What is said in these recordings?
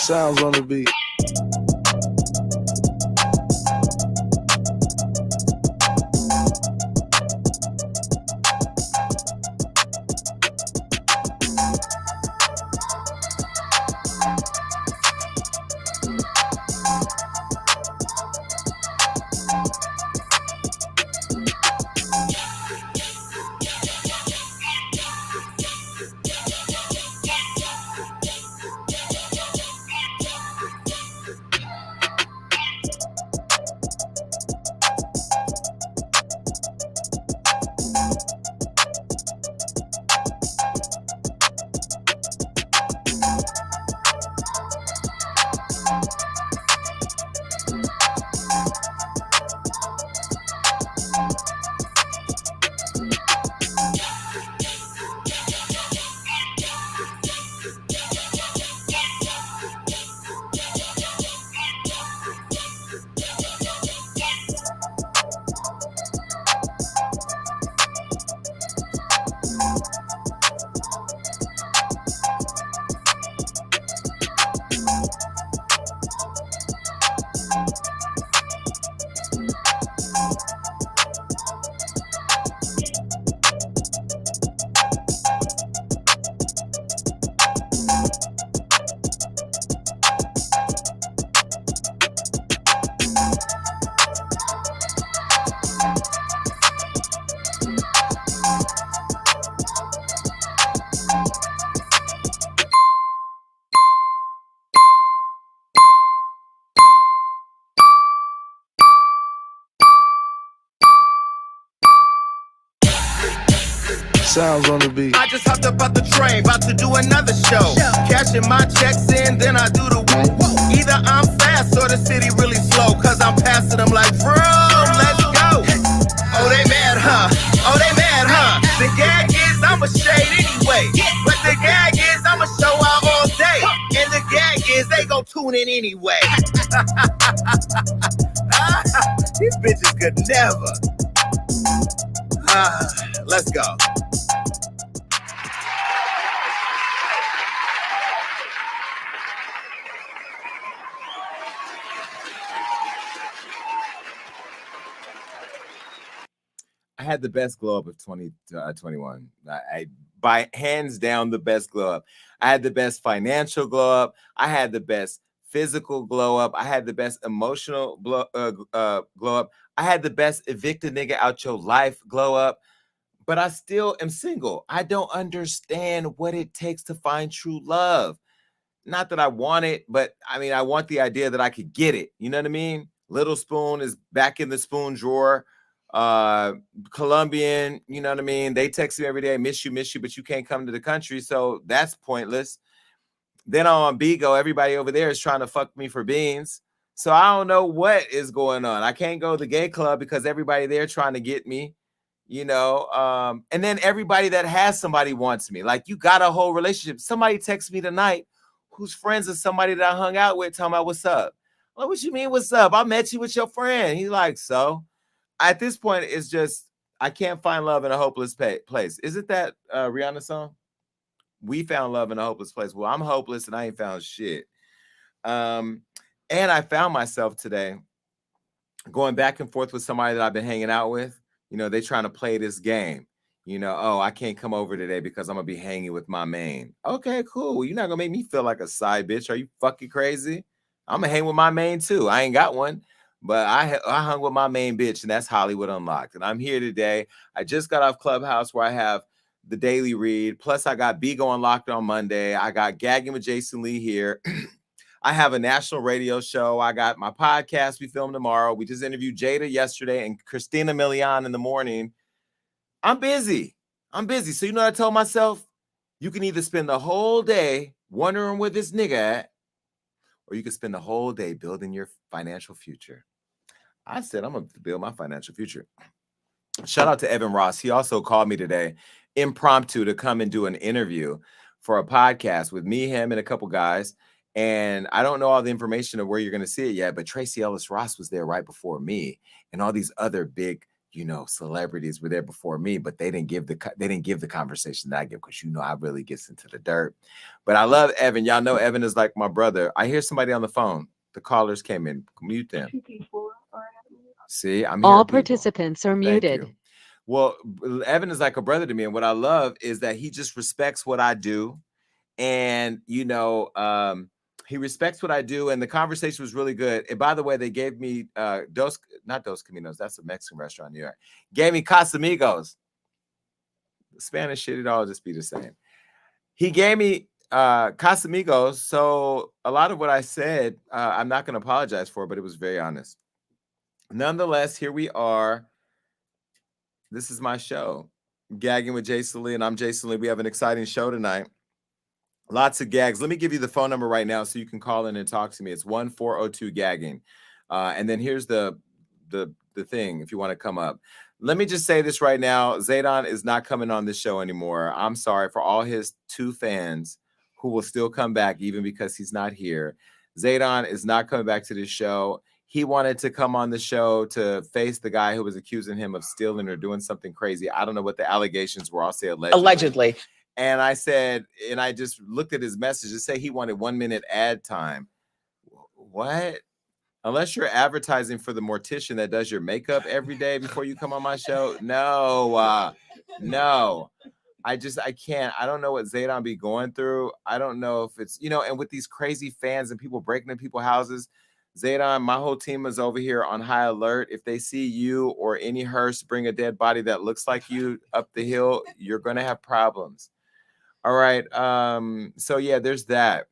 Sounds on the beat. Sounds on the beat. I just hopped up out the train, about to do another show. Cashing my checks in, then I do the woo. Either I'm fast or the city really slow, cause I'm passing them like, bro, let's go. Oh, they mad, huh? Oh, they mad, huh? The gag is I'm a shade anyway. But the gag is I'm a show out all day. And the gag is they gon' tune in anyway. These bitches could never. Let's go. I had the best glow up of 2021. I by hands down the best glow up. I had the best financial glow up. I had the best physical glow up. I had the best emotional glow up. I had the best evict a nigga out your life glow up. But I still am single. I don't understand what it takes to find true love. Not that I want it, but I mean, I want the idea that I could get it. You know what I mean? Little Spoon is back in the spoon drawer. Colombian, you know what I mean? They text me every day, miss you, but you can't come to the country. So that's pointless. Then on Bigo, everybody over there is trying to fuck me for beans. So I don't know what is going on. I can't go to the gay club because everybody there trying to get me, you know? And then everybody that has somebody wants me. Like, you got a whole relationship. Somebody texted me tonight who's friends with somebody that I hung out with, talking about what's up. Well, what you mean, what's up? I met you with your friend. He's like, so? At this point, it's just, I can't find love in a hopeless place. Isn't that Rihanna's song? We found love in a hopeless place. Well, I'm hopeless and I ain't found shit. And I found myself today going back and forth with somebody that I've been hanging out with. You know, they trying to play this game. You know, oh, I can't come over today because I'm gonna be hanging with my main. Okay, cool. You're not gonna make me feel like a side bitch. Are you fucking crazy? I'm gonna hang with my main too. I ain't got one, but I hung with my main bitch, and that's Hollywood Unlocked. And I'm here today. I just got off Clubhouse where I have the daily read. Plus, I got Bigo Unlocked on Monday. I got Gagging with Jason Lee here. I have a national radio show. I got my podcast we film tomorrow. We just interviewed Jada yesterday and Christina Milian in the morning. I'm busy. So you know what I told myself? You can either spend the whole day wondering where this nigga at, or you can spend the whole day building your financial future. I said, I'm going to build my financial future. Shout out to Evan Ross. He also called me today, impromptu, to come and do an interview for a podcast with me, him, and a couple guys. And I don't know all the information of where you're going to see it yet, but Tracy Ellis Ross was there right before me, and all these other big, you know, celebrities were there before me, but they didn't give the conversation that I give, because, you know, I really gets into the dirt. But I love Evan. Y'all know Evan is like my brother. I hear somebody on the phone. The callers came in. Mute them. See, I'm here. All participants are muted. Well, Evan is like a brother to me, and what I love is that he just respects what I do, and you know, he respects what I do, and the conversation was really good. And by the way, they gave me not Dos Caminos, that's a Mexican restaurant in New York. Gave me Casamigos. The Spanish shit, it'd all just be the same. He gave me Casamigos, so a lot of what I said, I'm not going to apologize for, but it was very honest. Nonetheless, here we are. This is my show, Gagging with Jason Lee, and I'm Jason Lee. We have an exciting show tonight. Lots of gags. Let me give you the phone number right now so you can call in and talk to me. It's 1402-GAGGING. And then here's the thing, if you want to come up. Let me just say this right now. Zaydan is not coming on this show anymore. I'm sorry for all his 2 fans who will still come back even because he's not here. Zaydan is not coming back to this show. He wanted to come on the show to face the guy who was accusing him of stealing or doing something crazy. I don't know what the allegations were. I'll say allegedly. And I said, and I just looked at his message to say he wanted 1 minute ad time. What? Unless you're advertising for the mortician that does your makeup every day before you come on my show. No, no. I can't. I don't know what Zaydan be going through. I don't know if it's, you know, and with these crazy fans and people breaking in people's houses, Zaydan, my whole team is over here on high alert. If they see you or any hearse bring a dead body that looks like you up the hill, you're going to have problems. All right. So yeah, there's that.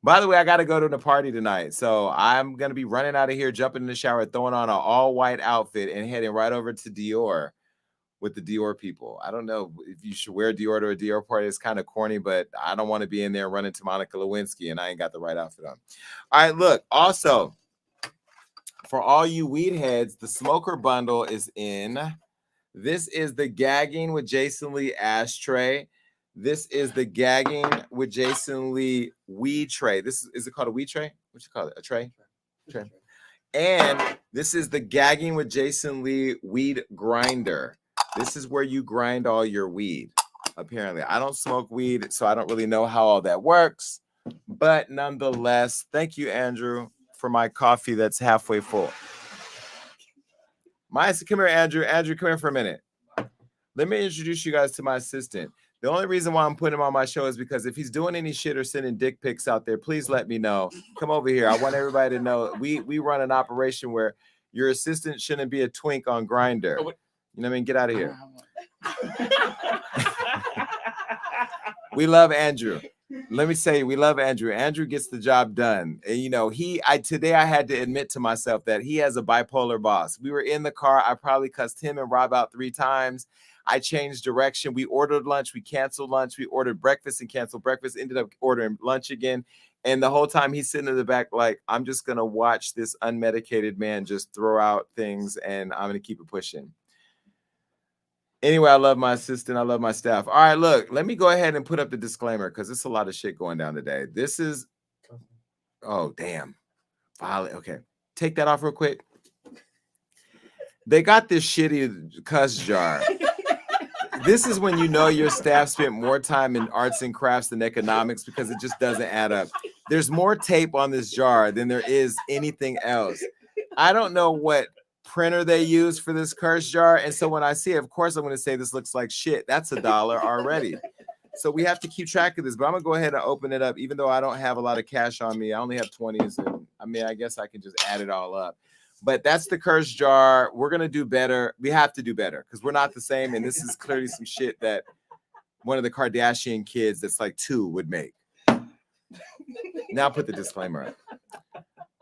By the way, I got to go to the party tonight. So I'm going to be running out of here, jumping in the shower, throwing on an all white outfit and heading right over to Dior with the Dior people. I don't know if you should wear Dior to a Dior party. It's kind of corny, but I don't want to be in there running to Monica Lewinsky and I ain't got the right outfit on. All right, look, also, for all you weed heads, the smoker bundle is in. This is the Gagging with Jason Lee ashtray. This is the Gagging with Jason Lee weed tray. Is it called a weed tray? What you call it? A tray? Tray. And this is the Gagging with Jason Lee weed grinder. This is where you grind all your weed. Apparently, I don't smoke weed, so I don't really know how all that works. But nonetheless, thank you, Andrew, for my coffee that's halfway full. Come here, Andrew. Andrew, come here for a minute. Let me introduce you guys to my assistant. The only reason why I'm putting him on my show is because if he's doing any shit or sending dick pics out there, please let me know. Come over here. I want everybody to know we run an operation where your assistant shouldn't be a twink on Grindr. You know what I mean? Get out of here. We love Andrew. Let me say, we love Andrew. Andrew gets the job done. And, you know, today I had to admit to myself that he has a bipolar boss. We were in the car. I probably cussed him and Rob out 3 times. I changed direction. We ordered lunch. We canceled lunch. We ordered breakfast and canceled breakfast. Ended up ordering lunch again. And the whole time he's sitting in the back like, I'm just going to watch this unmedicated man just throw out things and I'm going to keep it pushing. Anyway, I love my assistant. I love my staff. All right, look, let me go ahead and put up the disclaimer because it's a lot of shit going down today. This is, oh, damn. Okay, take that off real quick. They got this shitty cuss jar. This is when you know your staff spent more time in arts and crafts than economics because it just doesn't add up. There's more tape on this jar than there is anything else. I don't know what printer they use for this curse jar. And so when I see it, of course, I'm going to say this looks like shit. That's $1 already. So we have to keep track of this. But I'm going to go ahead and open it up, even though I don't have a lot of cash on me. I only have 20s. And I mean, I guess I can just add it all up. But that's the curse jar. We're going to do better. We have to do better because we're not the same. And this is clearly some shit that one of the Kardashian kids that's like 2 would make. Now put the disclaimer up.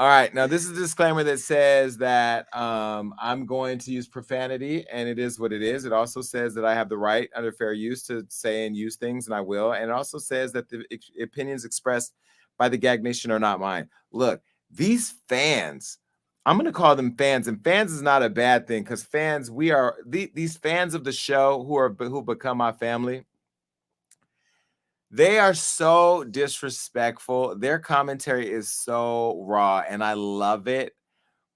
All right. Now, this is a disclaimer that says that I'm going to use profanity, and it is what it is. It also says that I have the right under fair use to say and use things, and I will. And it also says that the opinions expressed by the Gag Nation are not mine. Look, these fans, I'm going to call them fans, and fans is not a bad thing because fans, we are these fans of the show who become my family. They are so disrespectful. Their commentary is so raw, and I love it.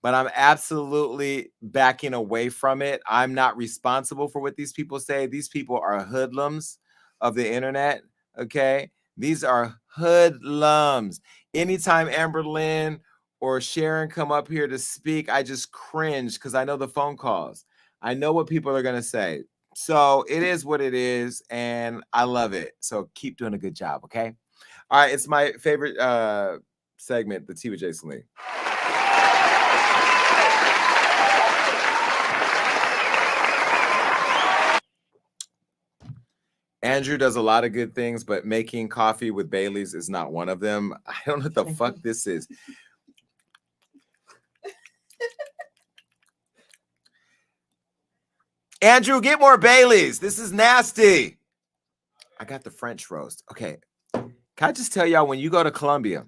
But I'm absolutely backing away from it. I'm not responsible for what these people say. These people are hoodlums of the internet, okay? These are hoodlums. Anytime Amber Lynn or Sharon come up here to speak, I just cringe because I know the phone calls. I know what people are going to say. So it is what it is, and I love it. So keep doing a good job, okay? All right, it's my favorite segment, the Tea with Jason Lee. Andrew does a lot of good things, but making coffee with Bailey's is not one of them. I don't know what the fuck this is. Andrew, get more Baileys. This is nasty. I got the French roast. Okay. Can I just tell y'all, when you go to Colombia,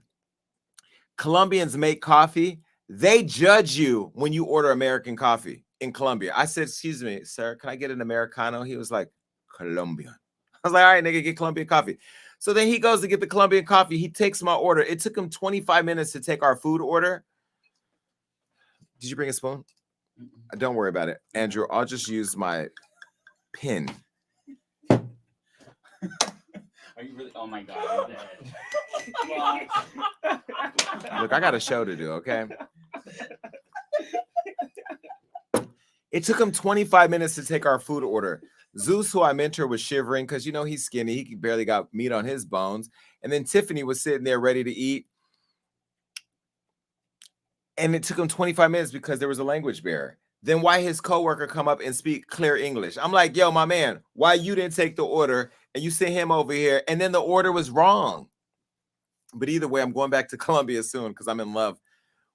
Colombians make coffee. They judge you when you order American coffee in Colombia. I said, excuse me, sir, can I get an Americano? He was like, Colombian. I was like, all right, nigga, get Colombian coffee. So then he goes to get the Colombian coffee. He takes my order. It took him 25 minutes to take our food order. Did you bring a spoon? Don't worry about it, Andrew. I'll just use my pen. Are you really? Oh my God. Look, I got a show to do, okay? It took him 25 minutes to take our food order. Zeus, who I mentor, was shivering because, you know, he's skinny. He barely got meat on his bones. And then Tiffany was sitting there ready to eat. And it took him 25 minutes because there was a language barrier. Then why his coworker come up and speak clear English? I'm like, yo, my man, why you didn't take the order and you sent him over here and then the order was wrong? But either way, I'm going back to Colombia soon because I'm in love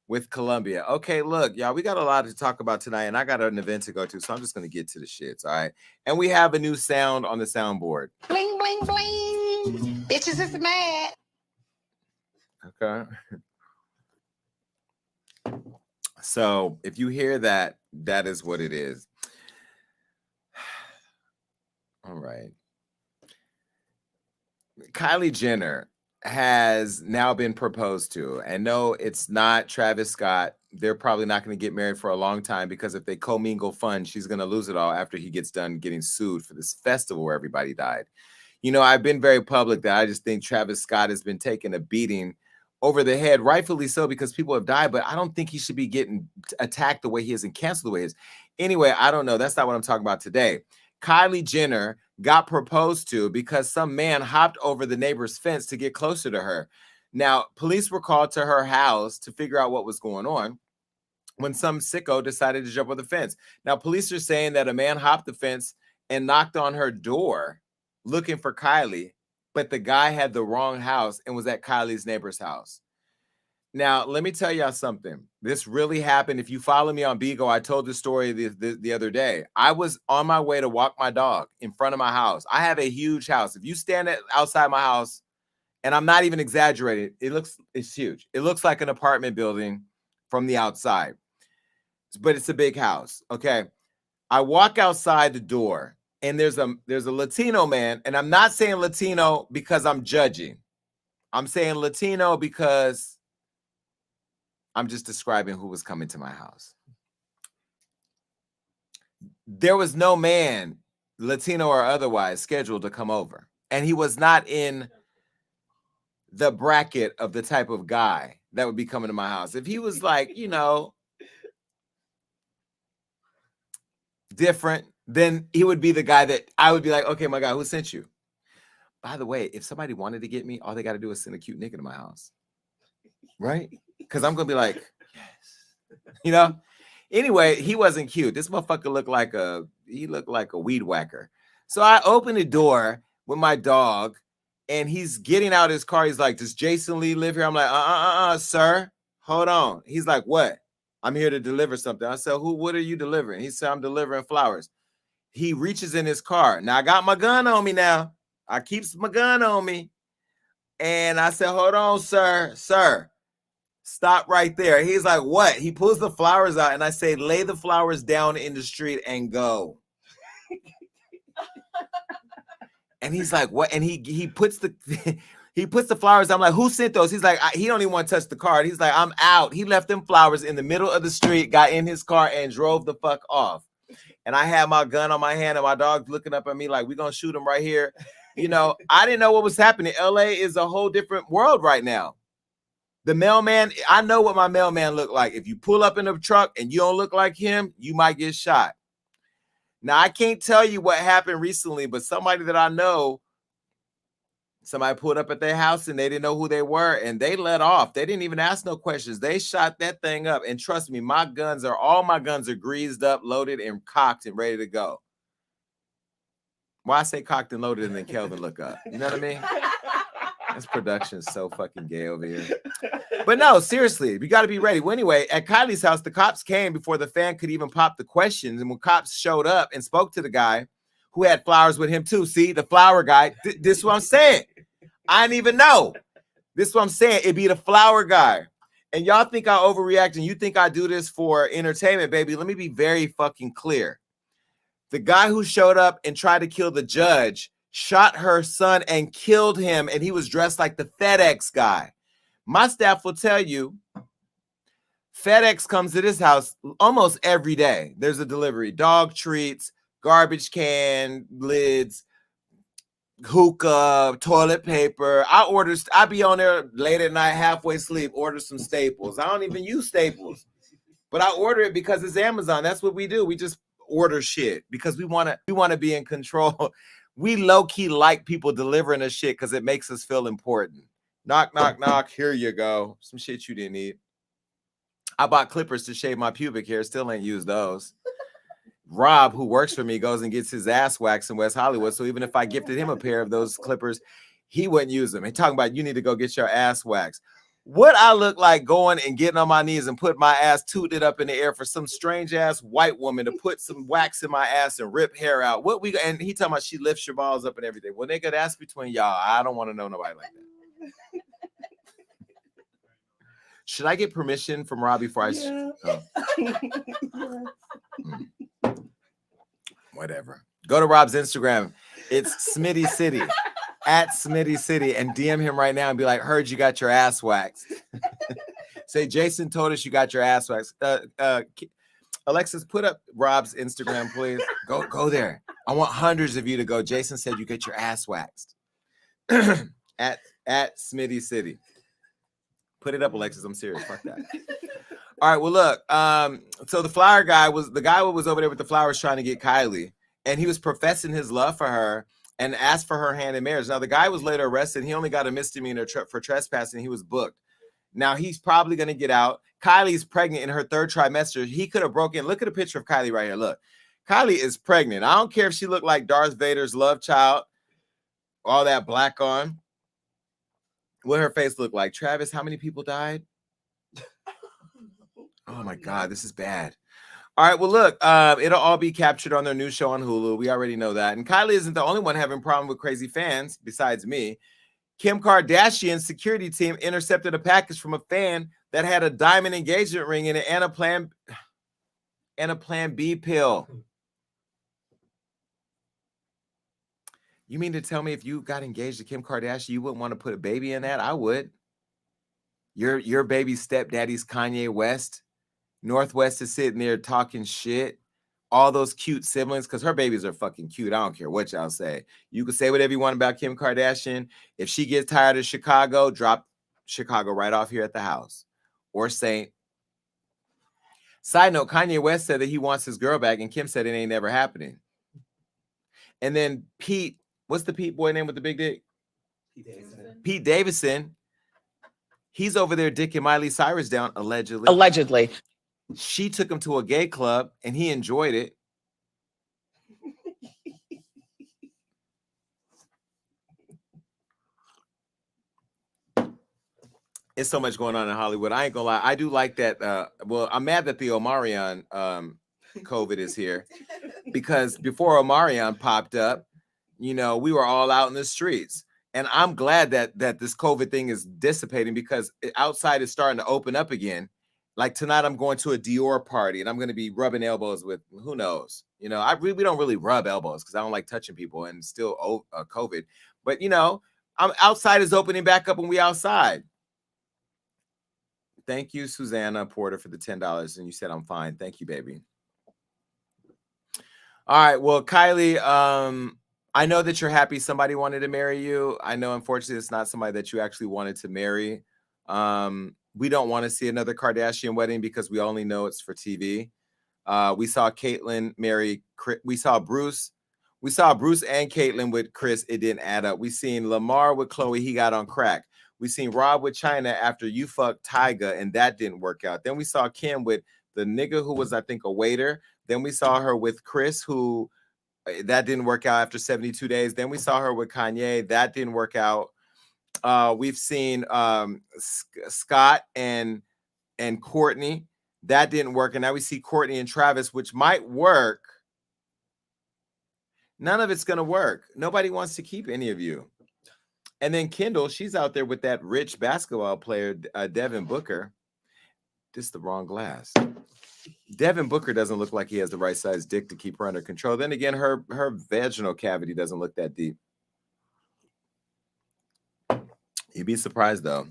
with Colombia. Okay, look, y'all, we got a lot to talk about tonight and I got an event to go to, so I'm just going to get to the shits, all right? And we have a new sound on the soundboard. Bling, bling, bling. Bitches is mad. Okay. So if you hear that, that is what it is. All right. Kylie Jenner has now been proposed to. And no, it's not Travis Scott. They're probably not going to get married for a long time because if they commingle funds, she's going to lose it all after he gets done getting sued for this festival where everybody died. You know, I've been very public that I just think Travis Scott has been taking a beating over the head, rightfully so, because people have died, but I don't think he should be getting attacked the way he is and canceled the way he is. Anyway, I don't know. That's not what I'm talking about today. Kylie Jenner got proposed to because some man hopped over the neighbor's fence to get closer to her. Now, police were called to her house to figure out what was going on when some sicko decided to jump over the fence. Now, police are saying that a man hopped the fence and knocked on her door looking for Kylie, but the guy had the wrong house and was at Kylie's neighbor's house. Now, let me tell y'all something. This really happened. If you follow me on Bigo, I told this story the other day. I was on my way to walk my dog in front of my house. I have a huge house. If you stand outside my house, and I'm not even exaggerating, it's huge. It looks like an apartment building from the outside, but it's a big house. Okay. I walk outside the door. And there's a Latino man, and I'm not saying Latino because I'm judging. I'm saying Latino because I'm just describing who was coming to my house. There was no man, Latino or otherwise, scheduled to come over. And he was not in the bracket of the type of guy that would be coming to my house. If he was like, you know, different, then he would be the guy that I would be like, okay, my guy, who sent you? By the way, if somebody wanted to get me, all they got to do is send a cute nigga to my house. Right? Because I'm going to be like, yes. Anyway, he wasn't cute. This motherfucker looked like a weed whacker. So I opened the door with my dog and he's getting out his car. He's like, does Jason Lee live here? I'm like, sir, hold on. He's like, what? I'm here to deliver something. I said, what are you delivering? He said, I'm delivering flowers. He reaches in his car. Now I got my gun on me now. I keeps my gun on me. And I said, hold on, sir. Stop right there. He's like, what? He pulls the flowers out and I say, lay the flowers down in the street and go. And he's like, what? And he puts the flowers. I'm like, who sent those? He's like, he don't even want to touch the card. He's like, I'm out. He left them flowers in the middle of the street, got in his car and drove the fuck off. And I had my gun on my hand and my dog's looking up at me like, we're going to shoot him right here. I didn't know what was happening. LA is a whole different world right now. The mailman, I know what my mailman looked like. If you pull up in a truck and you don't look like him, you might get shot. Now, I can't tell you what happened recently, but somebody that I know, somebody pulled up at their house and they didn't know who they were and they let off. They didn't even ask no questions. They shot that thing up. And trust me, all my guns are greased up, loaded, and cocked and ready to go. Why I say cocked and loaded and then Kelvin look up? You know what I mean? This production is so fucking gay over here. But no, seriously, we got to be ready. Well, anyway, at Kylie's house, the cops came before the fan could even pop the questions. And when cops showed up and spoke to the guy who had flowers with him too, see, the flower guy, this is what I'm saying. I didn't even know. This is what I'm saying. It'd be the flower guy. And y'all think I overreact and you think I do this for entertainment, baby. Let me be very fucking clear. The guy who showed up and tried to kill the judge shot her son and killed him, and he was dressed like the FedEx guy. My staff will tell you, FedEx comes to this house almost every day. There's a delivery, dog treats, garbage can lids, hookah, toilet paper. I be on there late at night, halfway asleep, order some Staples. I don't even use Staples, but I order it because it's Amazon. That's what we do. We just order shit because we want to be in control. We low-key like people delivering us shit because it makes us feel important. Knock, knock, knock. Here you go. Some shit you didn't need. I bought clippers to shave my pubic hair. Still ain't used those. Rob, who works for me, goes and gets his ass waxed in West Hollywood. So even if I gifted him a pair of those clippers, he wouldn't use them. And talking about you need to go get your ass waxed. What I look like going and getting on my knees and put my ass tooted up in the air for some strange ass white woman to put some wax in my ass and rip hair out. And he talking about she lifts your balls up and everything. Well, nigga, that's between y'all. I don't want to know nobody like that. Should I get permission from Rob before I? Yeah. Whatever. Go to Rob's Instagram. It's Smitty City. At Smitty City and DM him right now and be like, heard you got your ass waxed. Say, Jason told us you got your ass waxed. Alexis, put up Rob's Instagram, please. Go there. I want hundreds of you to go. Jason said you get your ass waxed. at Smitty City. Put it up, Alexis. I'm serious. Fuck that. All right, well, look. So the flower guy was over there with the flowers trying to get Kylie, and he was professing his love for her and asked for her hand in marriage. Now, the guy was later arrested. He only got a misdemeanor for trespassing. He was booked. Now, he's probably going to get out. Kylie's pregnant in her third trimester. He could have broken. Look at a picture of Kylie right here. Look. Kylie is pregnant. I don't care if she looked like Darth Vader's love child, all that black on. What her face look like? Travis, how many people died? Oh, my God. This is bad. All right, well, look, it'll all be captured on their new show on Hulu. We already know that. And Kylie isn't the only one having a problem with crazy fans besides me. Kim Kardashian's security team intercepted a package from a fan that had a diamond engagement ring in it and a Plan B pill. You mean to tell me if you got engaged to Kim Kardashian, you wouldn't want to put a baby in that? I would. Your baby's stepdaddy's Kanye West. Northwest is sitting there talking shit. All those cute siblings, because her babies are fucking cute. I don't care what y'all say. You can say whatever you want about Kim Kardashian. If she gets tired of Chicago, drop Chicago right off here at the house. Or Saint. Side note, Kanye West said that he wants his girl back, and Kim said it ain't never happening. And then Pete, what's the Pete boy name with the big dick? Pete Davidson. He's over there dicking Miley Cyrus down, allegedly. Allegedly. She took him to a gay club, and he enjoyed it. It's so much going on in Hollywood. I ain't gonna lie. I do like that. Well, I'm mad that the Omarion COVID is here, because before Omarion popped up, you know, we were all out in the streets. And I'm glad that this COVID thing is dissipating, because outside is starting to open up again. Like tonight, I'm going to a Dior party, and I'm going to be rubbing elbows with who knows. You know, we don't really rub elbows because I don't like touching people, and still COVID. But you know, outside is opening back up, and we outside. Thank you, Susanna Porter, for the $10, and you said I'm fine. Thank you, baby. All right, well, Kylie, I know that you're happy somebody wanted to marry you. I know, unfortunately, it's not somebody that you actually wanted to marry. We don't want to see another Kardashian wedding because we only know it's for TV. We saw Caitlyn marry Chris. We saw Bruce and Caitlyn with Chris. It didn't add up. We seen Lamar with Khloe. He got on crack. We seen Rob with Chyna after you fucked Tyga, and that didn't work out. Then we saw Kim with the nigga who was, I think, a waiter. Then we saw her with Chris, who that didn't work out after 72 days. Then we saw her with Kanye. That didn't work out. We've seen Scott and Courtney. That didn't work. And now we see Courtney and Travis, which might work. None of it's going to work. Nobody wants to keep any of you. And then Kendall, she's out there with that rich basketball player, Devin Booker. This is the wrong glass. Devin Booker doesn't look like he has the right size dick to keep her under control. Then again, her vaginal cavity doesn't look that deep. You'd be surprised, though.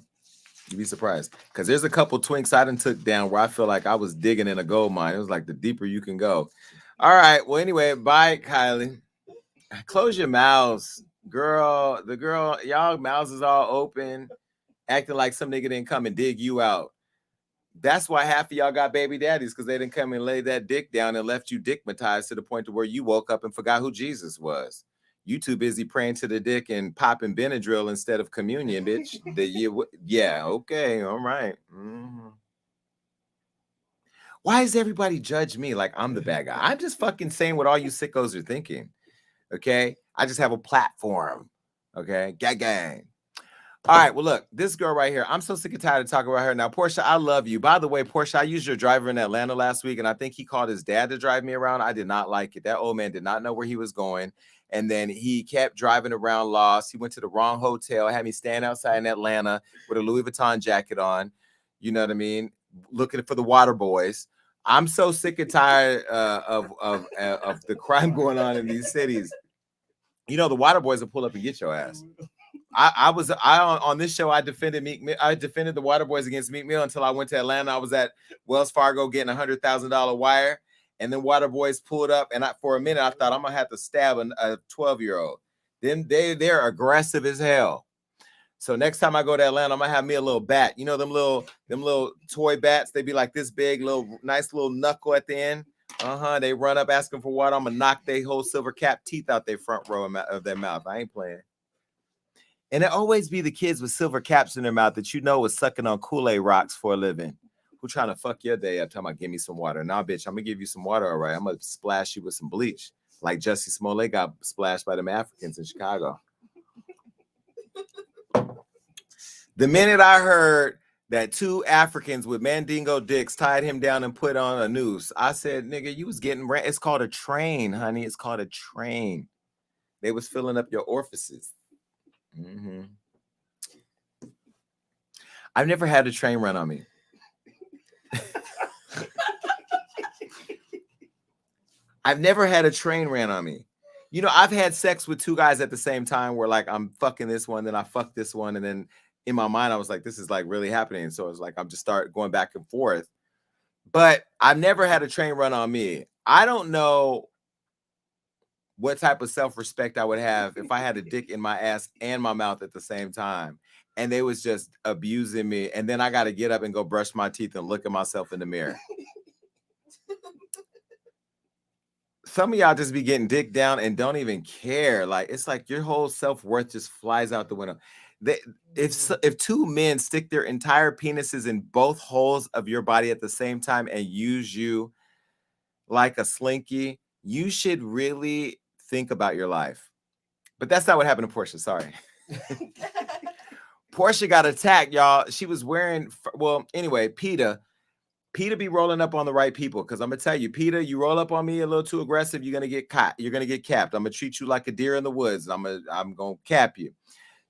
You'd be surprised. Because there's a couple twinks I done took down where I feel like I was digging in a gold mine. It was like the deeper you can go. All right. Well, anyway, bye, Kylie. Close your mouths. Girl, y'all mouths is all open, acting like some nigga didn't come and dig you out. That's why half of y'all got baby daddies, because they didn't come and lay that dick down and left you dickmatized to the point to where you woke up and forgot who Jesus was. You too busy praying to the dick and popping Benadryl instead of communion, bitch. Yeah, okay, all right. Mm-hmm. Why does everybody judge me like I'm the bad guy? I'm just fucking saying what all you sickos are thinking. Okay, I just have a platform. Okay, gang. All right, well, look, this girl right here, I'm so sick and tired of talking about her. Now, Porsha, I love you. By the way, Porsha, I used your driver in Atlanta last week, and I think he called his dad to drive me around. I did not like it. That old man did not know where he was going, and then he kept driving around lost. He went to the wrong hotel, had me stand outside in Atlanta with a Louis Vuitton jacket on, you know what I mean, looking for the water boys. I'm so sick and tired of the crime going on in these cities. You know, the water boys will pull up and get your ass. I on this show, I defended the water boys against Meek Mill until I went to Atlanta. I was at Wells Fargo getting $100,000 wire, and then water boys pulled up, and for a minute I thought I'm gonna have to stab a 12-year-old. Then they're aggressive as hell. So next time I go to Atlanta, I'm gonna have me a little bat. You know them little toy bats? They be like this big, nice little knuckle at the end. They run up asking for water. I'm gonna knock their whole silver cap teeth out their front row of their mouth. I ain't playing. And it always be the kids with silver caps in their mouth that you know is sucking on Kool-Aid rocks for a living, who trying to fuck your day up, talking about give me some water. Nah, bitch, I'm gonna give you some water, all right? I'm gonna splash you with some bleach, like Jussie Smollett got splashed by them Africans in Chicago. The minute I heard that 2 Africans with mandingo dicks tied him down and put on a noose, I said, nigga, you was getting ran. It's called a train, honey. It's called a train. They was filling up your orifices. Mm-hmm. I've never had a train run on me. I've never had a train ran on me. You know, I've had sex with 2 guys at the same time where like I'm fucking this one, then I fuck this one, and then in my mind I was like, this is like really happening. So it's like I'm just start going back and forth. But I've never had a train run on me. I don't know what type of self-respect I would have if I had a dick in my ass and my mouth at the same time, and they was just abusing me, and then I got to get up and go brush my teeth and look at myself in the mirror. some of y'all just be getting dick down and don't even care. Like, it's like your whole self-worth just flies out the window. If two men stick their entire penises in both holes of your body at the same time and use you like a slinky, you should really think about your life. But that's not what happened to Porsha. Sorry. Porsha got attacked, y'all. She was wearing, well, anyway, PETA be rolling up on the right people. Because I'm going to tell you, PETA, you roll up on me a little too aggressive, you're going to get caught. You're going to get capped. I'm going to treat you like a deer in the woods. I'm going to cap you.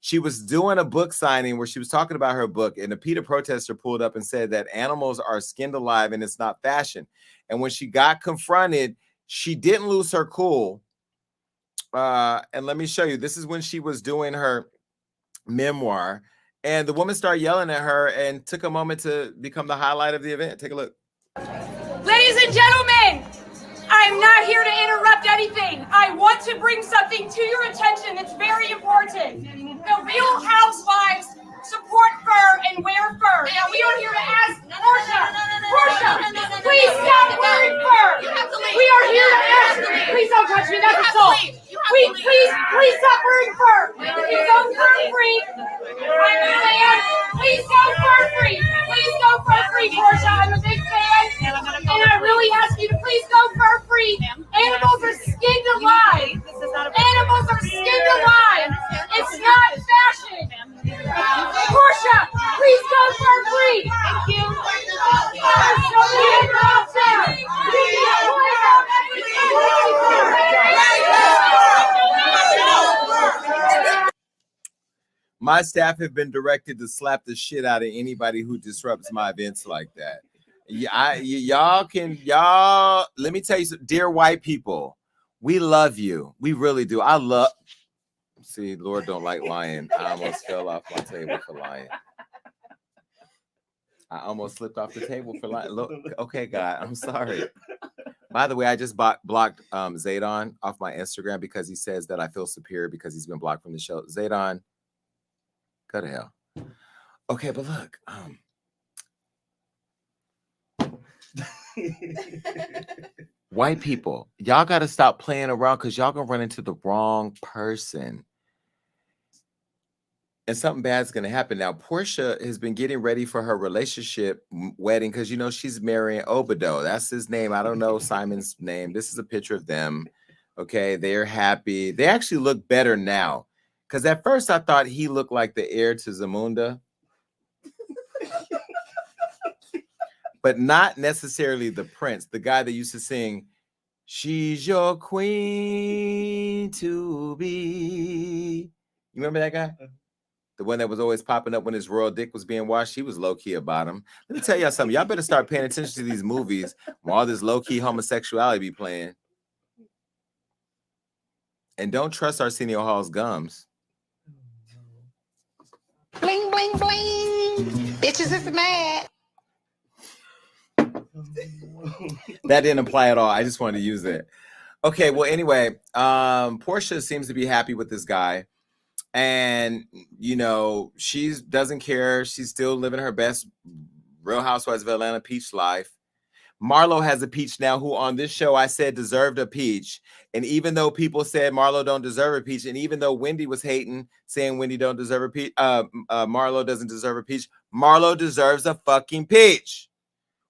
She was doing a book signing where she was talking about her book, and a PETA protester pulled up and said that animals are skinned alive and it's not fashion. And when she got confronted, she didn't lose her cool. And let me show you. This is when she was doing her memoir, and the woman started yelling at her and took a moment to become the highlight of the event. Take a look. Ladies and gentlemen, I'm not here to interrupt anything. I want to bring something to your attention that's very important. The Real Housewives support fur and wear fur. Now, we are here to ask Porsha, please stop wearing fur. We are here to ask, please don't touch me, that's assault. Please stop wearing fur. Please go fur free. I'm a fan. Please go fur free. Please go fur free, Porsha. I'm a big fan. And I really ask you to please go fur free. Animals are skinned alive. Animals are skinned alive. It's not fashion. Porsha, please go fur free. Thank you. My staff have been directed to slap the shit out of anybody who disrupts my events like that. Y'all, let me tell you, dear white people, we love you. We really do. See, Lord don't like lying. I almost fell off my table for lying. I almost slipped off the table for lying. Look, okay, God, I'm sorry. By the way, I just blocked Zaydon off my Instagram because he says that I feel superior because he's been blocked from the show. Zaydon, go to hell. Okay, but look, white people, y'all got to stop playing around because y'all gonna run into the wrong person. And something bad's going to happen. Now, Porsha has been getting ready for her relationship wedding because, you know, she's marrying Obado. That's his name. I don't know Simon's name. This is a picture of them. Okay, they're happy. They actually look better now. Because at first I thought he looked like the heir to Zamunda. But not necessarily the prince, the guy that used to sing, "She's your queen to be." You remember that guy? The one that was always popping up when his royal dick was being washed. He was low-key about him. Let me tell y'all something. Y'all better start paying attention to these movies where all this low-key homosexuality be playing. And don't trust Arsenio Hall's gums. Bling, bling, bling. Bitches is mad. That didn't apply at all. I just wanted to use it. Okay, well, anyway, Porsha seems to be happy with this guy. And, you know, she doesn't care. She's still living her best Real Housewives of Atlanta peach life. Marlo has a peach now who on this show I said deserved a peach. And even though people said Marlo don't deserve a peach, and even though Wendy was hating, saying Wendy don't deserve a peach, Marlo doesn't deserve a peach, Marlo deserves a fucking peach.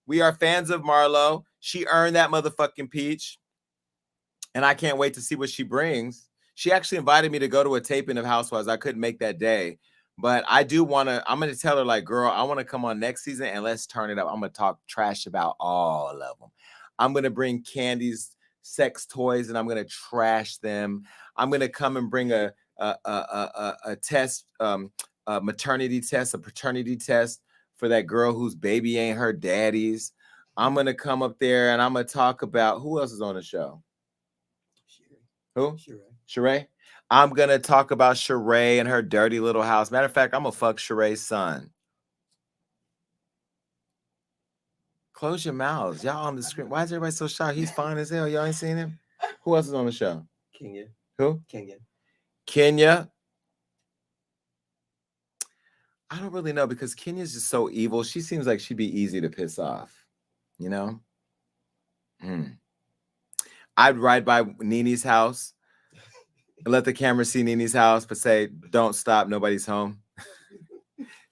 We are fans of Marlo. She earned that motherfucking peach. And I can't wait to see what she brings. She actually invited me to go to a taping of Housewives. I couldn't make that day, but I do want to. I'm going to tell her, like, girl, I want to come on next season and let's turn it up. I'm going to talk trash about all of them. I'm going to bring Candy's sex toys and I'm going to trash them. I'm going to come and bring a test, a maternity test, a paternity test for that girl whose baby ain't her daddy's. I'm going to come up there and I'm going to talk about who else is on the show. Who? Sheree. I'm going to talk about Sheree and her dirty little house. Matter of fact, I'm going to fuck Sheree's son. Close your mouths. Y'all on the screen. Why is everybody so shocked? He's fine as hell. Y'all ain't seen him? Who else is on the show? Kenya. Who? Kenya. I don't really know because Kenya's just so evil. She seems like she'd be easy to piss off. You know? I'd ride by Nene's house, let the camera see Nene's house, but say, "Don't stop, nobody's home."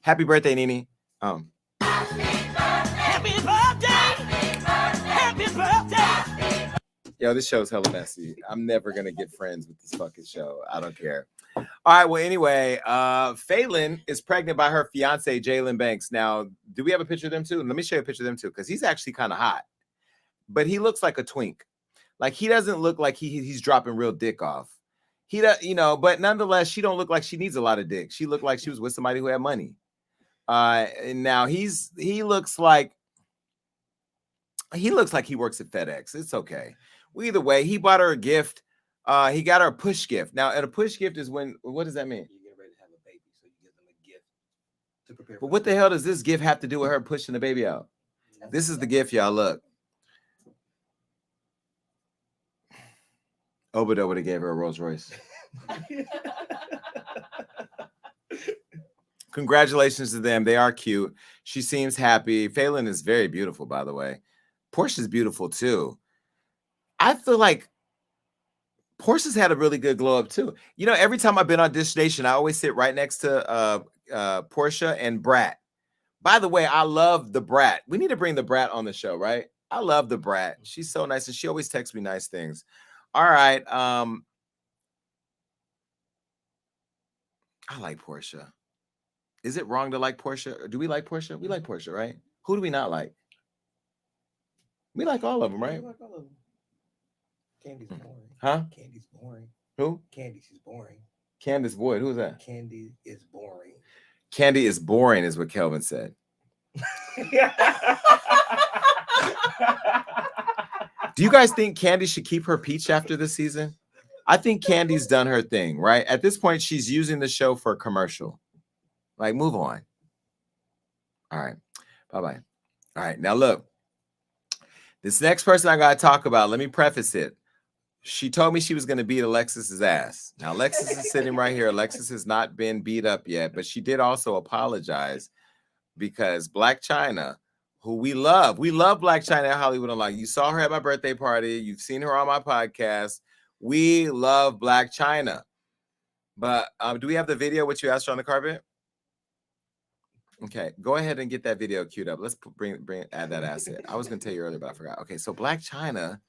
Happy birthday, Nene. Happy birthday. Happy birthday. Yo, this show's hella messy. I'm never gonna get friends with this fucking show. I don't care. All right. Well, anyway, Falyn is pregnant by her fiance, Jalen Banks. Now, do we have a picture of them too? Let me show you a picture of them too, because he's actually kind of hot, but he looks like a twink. Like he doesn't look like he's dropping real dick off. He does, you know, but nonetheless, she don't look like she needs a lot of dick. She looked like she was with somebody who had money. And now he looks like he works at FedEx. It's okay. Well, either way, he bought her a gift. He got her a push gift. Now, and a push gift is when, what does that mean? You get ready to have a baby, so you give them a gift to prepare. But what the hell does this gift have to do with her pushing the baby out? This is the gift, y'all. Look. Obado would have gave her a Rolls Royce. Congratulations to them. They are cute. She seems happy. Falyn is very beautiful, by the way. Porsha's beautiful too. I feel like Porsha's had a really good glow up too. You know, every time I've been on Dish Nation, I always sit right next to Porsha and Brat. By the way, I love the Brat. We need to bring the Brat on the show, right? I love the Brat. She's so nice, and she always texts me nice things. All right. I like Porsha. Is it wrong to like Porsha? Do we like Porsha? We like Porsha, right? Who do we not like? We like all of them, right? We like all of them. Candy's boring. Huh? Candy's boring. Who? Candy, she's boring. Candace Boyd. Who's that? Candy is boring. Candy is boring, is what Kelvin said. Do you guys think Candy should keep her peach after this season? I think Candy's done her thing, right? At this point, she's using the show for a commercial. Like, move on. All right. Bye-bye. All right. Now, look. This next person I got to talk about, let me preface it. She told me she was going to beat Alexis's ass. Now, Alexis is sitting right here. Alexis has not been beat up yet, but she did also apologize because Blac Chyna, who we love Blac Chyna at Hollywood Unlocked. You saw her at my birthday party. You've seen her on my podcast. We love Blac Chyna. But do we have the video which you asked her on the carpet? Okay, go ahead and get that video queued up. Let's add that asset. I was going to tell you earlier, but I forgot. Okay, so Blac Chyna,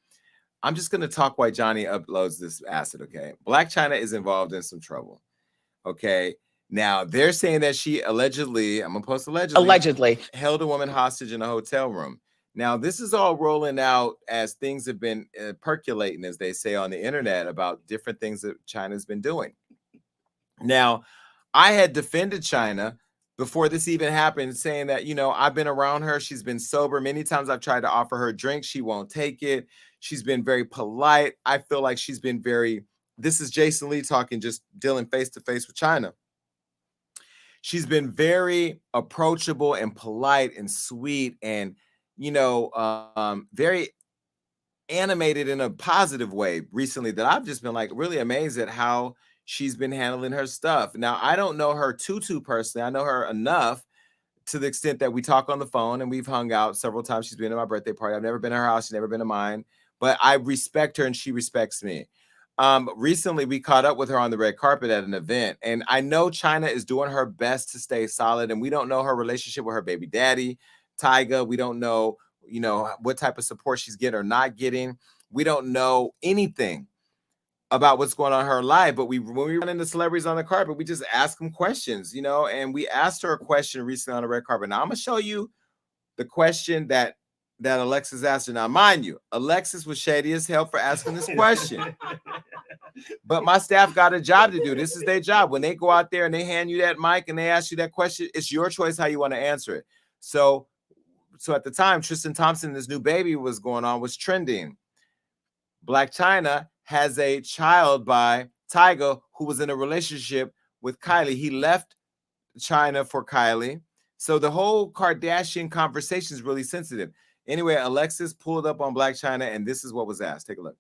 I'm just going to talk while Johnny uploads this asset, okay? Blac Chyna is involved in some trouble, okay? Now, they're saying that she allegedly, I'm going to post allegedly, held a woman hostage in a hotel room. Now, this is all rolling out as things have been percolating, as they say on the internet, about different things that Chyna's been doing. Now, I had defended Chyna before this even happened, saying that, you know, I've been around her. She's been sober. Many times I've tried to offer her a drink. She won't take it. She's been very polite. I feel like she's been very, this is Jason Lee talking, just dealing face to face with Chyna. She's been very approachable and polite and sweet and, you know, very animated in a positive way recently that I've just been like really amazed at how she's been handling her stuff. Now, I don't know her too personally. I know her enough to the extent that we talk on the phone and we've hung out several times. She's been at my birthday party. I've never been to her house. She's never been to mine, but I respect her and she respects me. Recently, we caught up with her on the red carpet at an event, and I know Chyna is doing her best to stay solid, and we don't know her relationship with her baby daddy, Tyga. We don't know, you know, what type of support she's getting or not getting. We don't know anything about what's going on in her life, but when we run into celebrities on the carpet, we just ask them questions, you know, and we asked her a question recently on the red carpet. Now, I'm going to show you the question that Alexis asked her. Now, mind you, Alexis was shady as hell for asking this question. But my staff got a job to do. This is their job. When they go out there and they hand you that mic and they ask you that question, it's your choice how you want to answer it. So at the time, Tristan Thompson, this new baby was going on, was trending. Blac Chyna has a child by Tyga who was in a relationship with Kylie. He left Chyna for Kylie. So the whole Kardashian conversation is really sensitive. Anyway, Alexis pulled up on Blac Chyna, and this is what was asked. Take a look.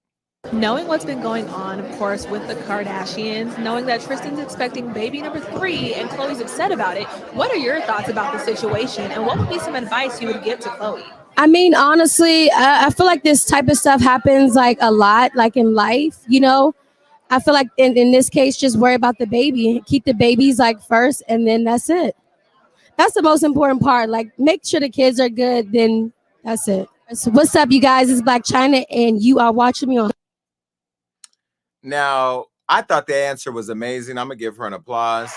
Knowing what's been going on, of course, with the Kardashians, knowing that Tristan's expecting baby number 3 and Khloe's upset about it, what are your thoughts about the situation, and what would be some advice you would give to Khloe? I mean, honestly, I feel like this type of stuff happens like a lot, like in life, you know. I feel like in this case, just worry about the baby, keep the babies like first, and then that's it. That's the most important part. Like, make sure the kids are good, then that's it. So what's up, you guys? It's Blac Chyna, and you are watching me on. Now, I thought the answer was amazing. I'm gonna give her an applause.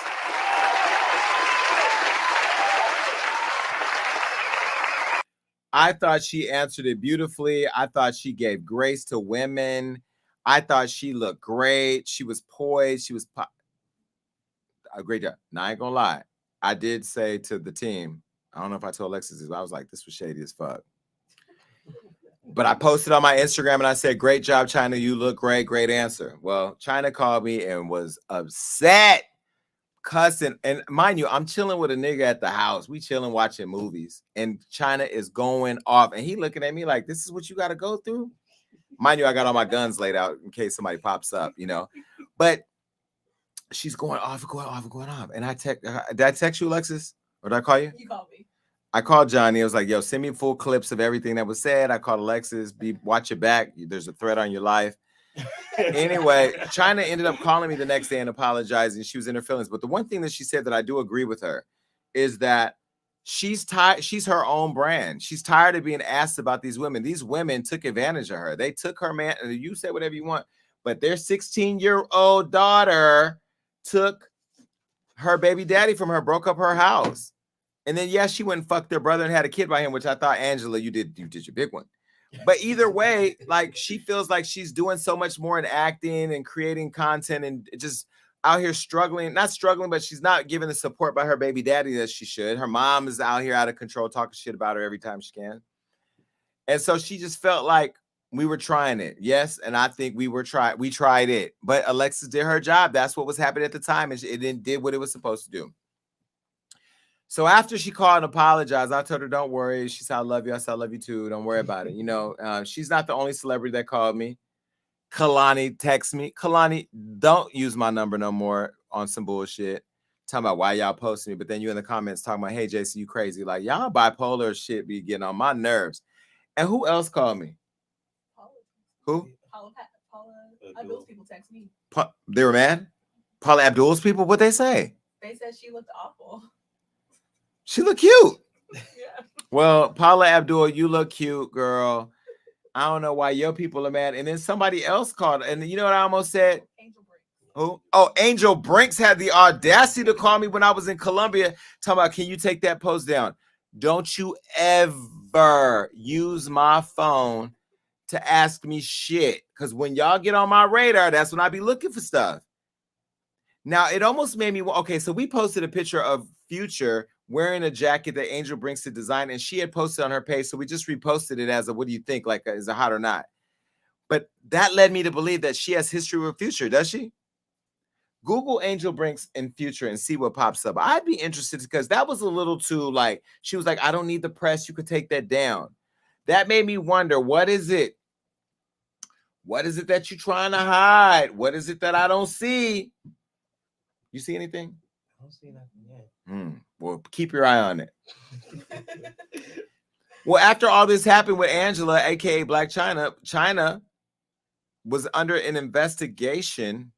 I thought she answered it beautifully. I thought she gave grace to women. I thought she looked great. She was poised. She was a great job. Now, I ain't gonna lie. I did say to the team, I don't know if I told Alexis this, but I was like, this was shady as fuck. But I posted on my Instagram and I said, great job, Chyna. You look great. Great answer. Well, Chyna called me and was upset, cussing. And mind you, I'm chilling with a nigga at the house. We chilling watching movies. And Chyna is going off. And he looking at me like, this is what you got to go through? Mind you, I got all my guns laid out in case somebody pops up, you know. But she's going off, going off, going off. And did I text you, Alexis? Or did I call you? You called me. I called Johnny. I was like, yo, send me full clips of everything that was said. I called Alexis. Watch your back. There's a threat on your life. Anyway, Chyna ended up calling me the next day and apologizing. She was in her feelings. But the one thing that she said that I do agree with her is that she's tired. She's her own brand. She's tired of being asked about these women. These women took advantage of her. They took her man. And you say whatever you want, but their 16-year-old daughter took her baby daddy from her, broke up her house. And then, yes, she went and fucked their brother and had a kid by him, which I thought, Angela, you did your big one. But either way, like, she feels like she's doing so much more in acting and creating content and just out here struggling, not struggling, but she's not giving the support by her baby daddy that she should. Her mom is out here out of control, talking shit about her every time she can. And so she just felt like we were trying it. Yes. And I think we tried it, but Alexis did her job. That's what was happening at the time. And it did what it was supposed to do. So after she called and apologized, I told her, don't worry. She said, I love you. I said, I love you too. Don't worry about it. You know, she's not the only celebrity that called me. Kalani texted me. Kalani, don't use my number no more on some bullshit. Talking about why y'all posting me. But then you in the comments talking about, hey, JC, you crazy. Like, y'all bipolar shit be getting on my nerves. And who else called me? Who? Paula Abdul's people text me. They were mad? Paula Abdul's people? What'd they say? They said she looked awful. She look cute. Yeah. Well, Paula Abdul, you look cute, girl. I don't know why your people are mad. And then somebody else called. And you know what I almost said? Angel Brinks. Who? Oh, Angel Brinks had the audacity to call me when I was in Colombia, talking about, can you take that post down? Don't you ever use my phone to ask me shit. Because when y'all get on my radar, that's when I be looking for stuff. Now, it almost made me, okay, so we posted a picture of Future wearing a jacket that Angel Brinks to design, and she had posted on her page, so we just reposted it as a, what do you think, like, is it hot or not? But that led me to believe that she has history with Future, does she? Google Angel Brinks and Future and see what pops up. I'd be interested because that was a little too, like, she was like, I don't need the press, you could take that down. That made me wonder, what is it? What is it that you're trying to hide? What is it that I don't see? You see anything? I don't see nothing yet. Well, keep your eye on it. Well, after all this happened with Angela, aka Blac Chyna, Chyna was under an investigation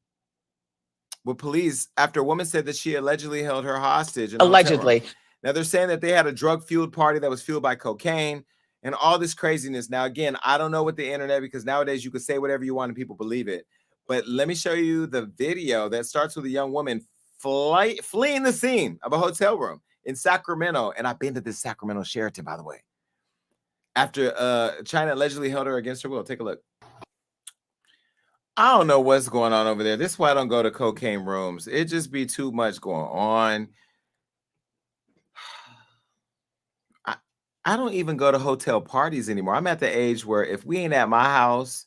with police after a woman said that she allegedly held her hostage. Allegedly. Now they're saying that they had a drug-fueled party that was fueled by cocaine and all this craziness. Now, again, I don't know what the internet, because nowadays you can say whatever you want and people believe it. But let me show you the video that starts with a young woman fleeing the scene of a hotel room in Sacramento. And I've been to this Sacramento Sheraton, by the way. After Chyna allegedly held her against her will. Take a look. I don't know what's going on over there. This is why I don't go to cocaine rooms. It just be too much going on. I don't even go to hotel parties anymore. I'm at the age where if we ain't at my house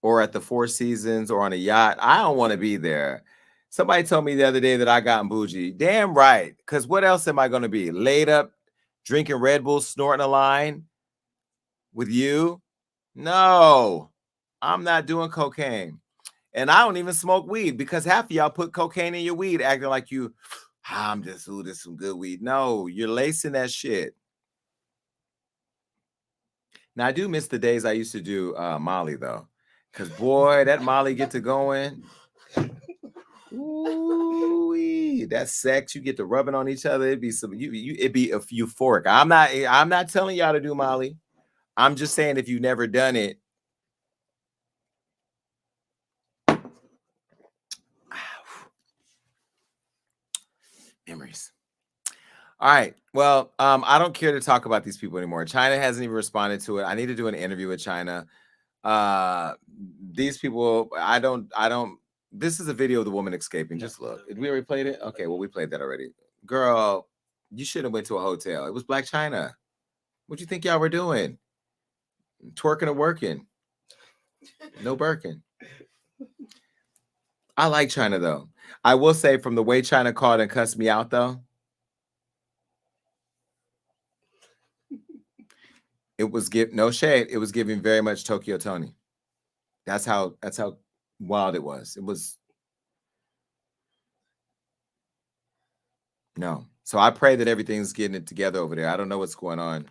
or at the Four Seasons or on a yacht, I don't want to be there. Somebody told me the other day that I got bougie. Damn right. Because what else am I going to be? Laid up, drinking Red Bull, snorting a line with you? No, I'm not doing cocaine. And I don't even smoke weed, because half of y'all put cocaine in your weed acting like you, I'm just, ooh, this is some good weed. No, you're lacing that shit. Now I do miss the days I used to do Molly though, because boy, that Molly get to going. Ooh, that sex, you get to rubbing on each other. It'd be some it'd be euphoric. I'm not telling y'all to do Molly. I'm just saying if you've never done it. Memories. All right. Well, I don't care to talk about these people anymore. Chyna hasn't even responded to it. I need to do an interview with Chyna. These people, I don't. This is a video of the woman escaping. Just look. Did we already played it? Okay, well, we played that already. Girl, you should have went to a hotel. It was Blac Chyna. What do you think y'all were doing? Twerking or working? No Birkin. I like Chyna though. I will say from the way Chyna called and cussed me out though, it was no shade. It was giving very much Tokyo Tony. That's how wild it was. It was no. So I pray that everything's getting it together over there. I don't know what's going on.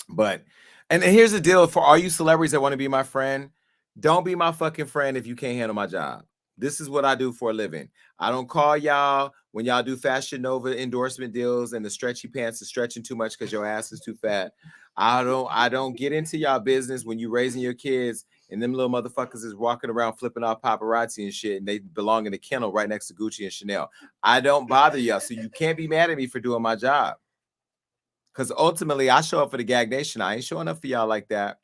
But and here's the deal for all you celebrities that want to be my friend. Don't be my fucking friend if you can't handle my job. This is what I do for a living. I don't call y'all when y'all do Fashion Nova endorsement deals and the stretchy pants is stretching too much because your ass is too fat. I don't get into y'all business when you raising your kids and them little motherfuckers is walking around flipping off paparazzi and shit and they belong in a kennel right next to Gucci and Chanel. I don't bother y'all, so you can't be mad at me for doing my job. Because ultimately, I show up for the Gag Nation. I ain't showing up for y'all like that.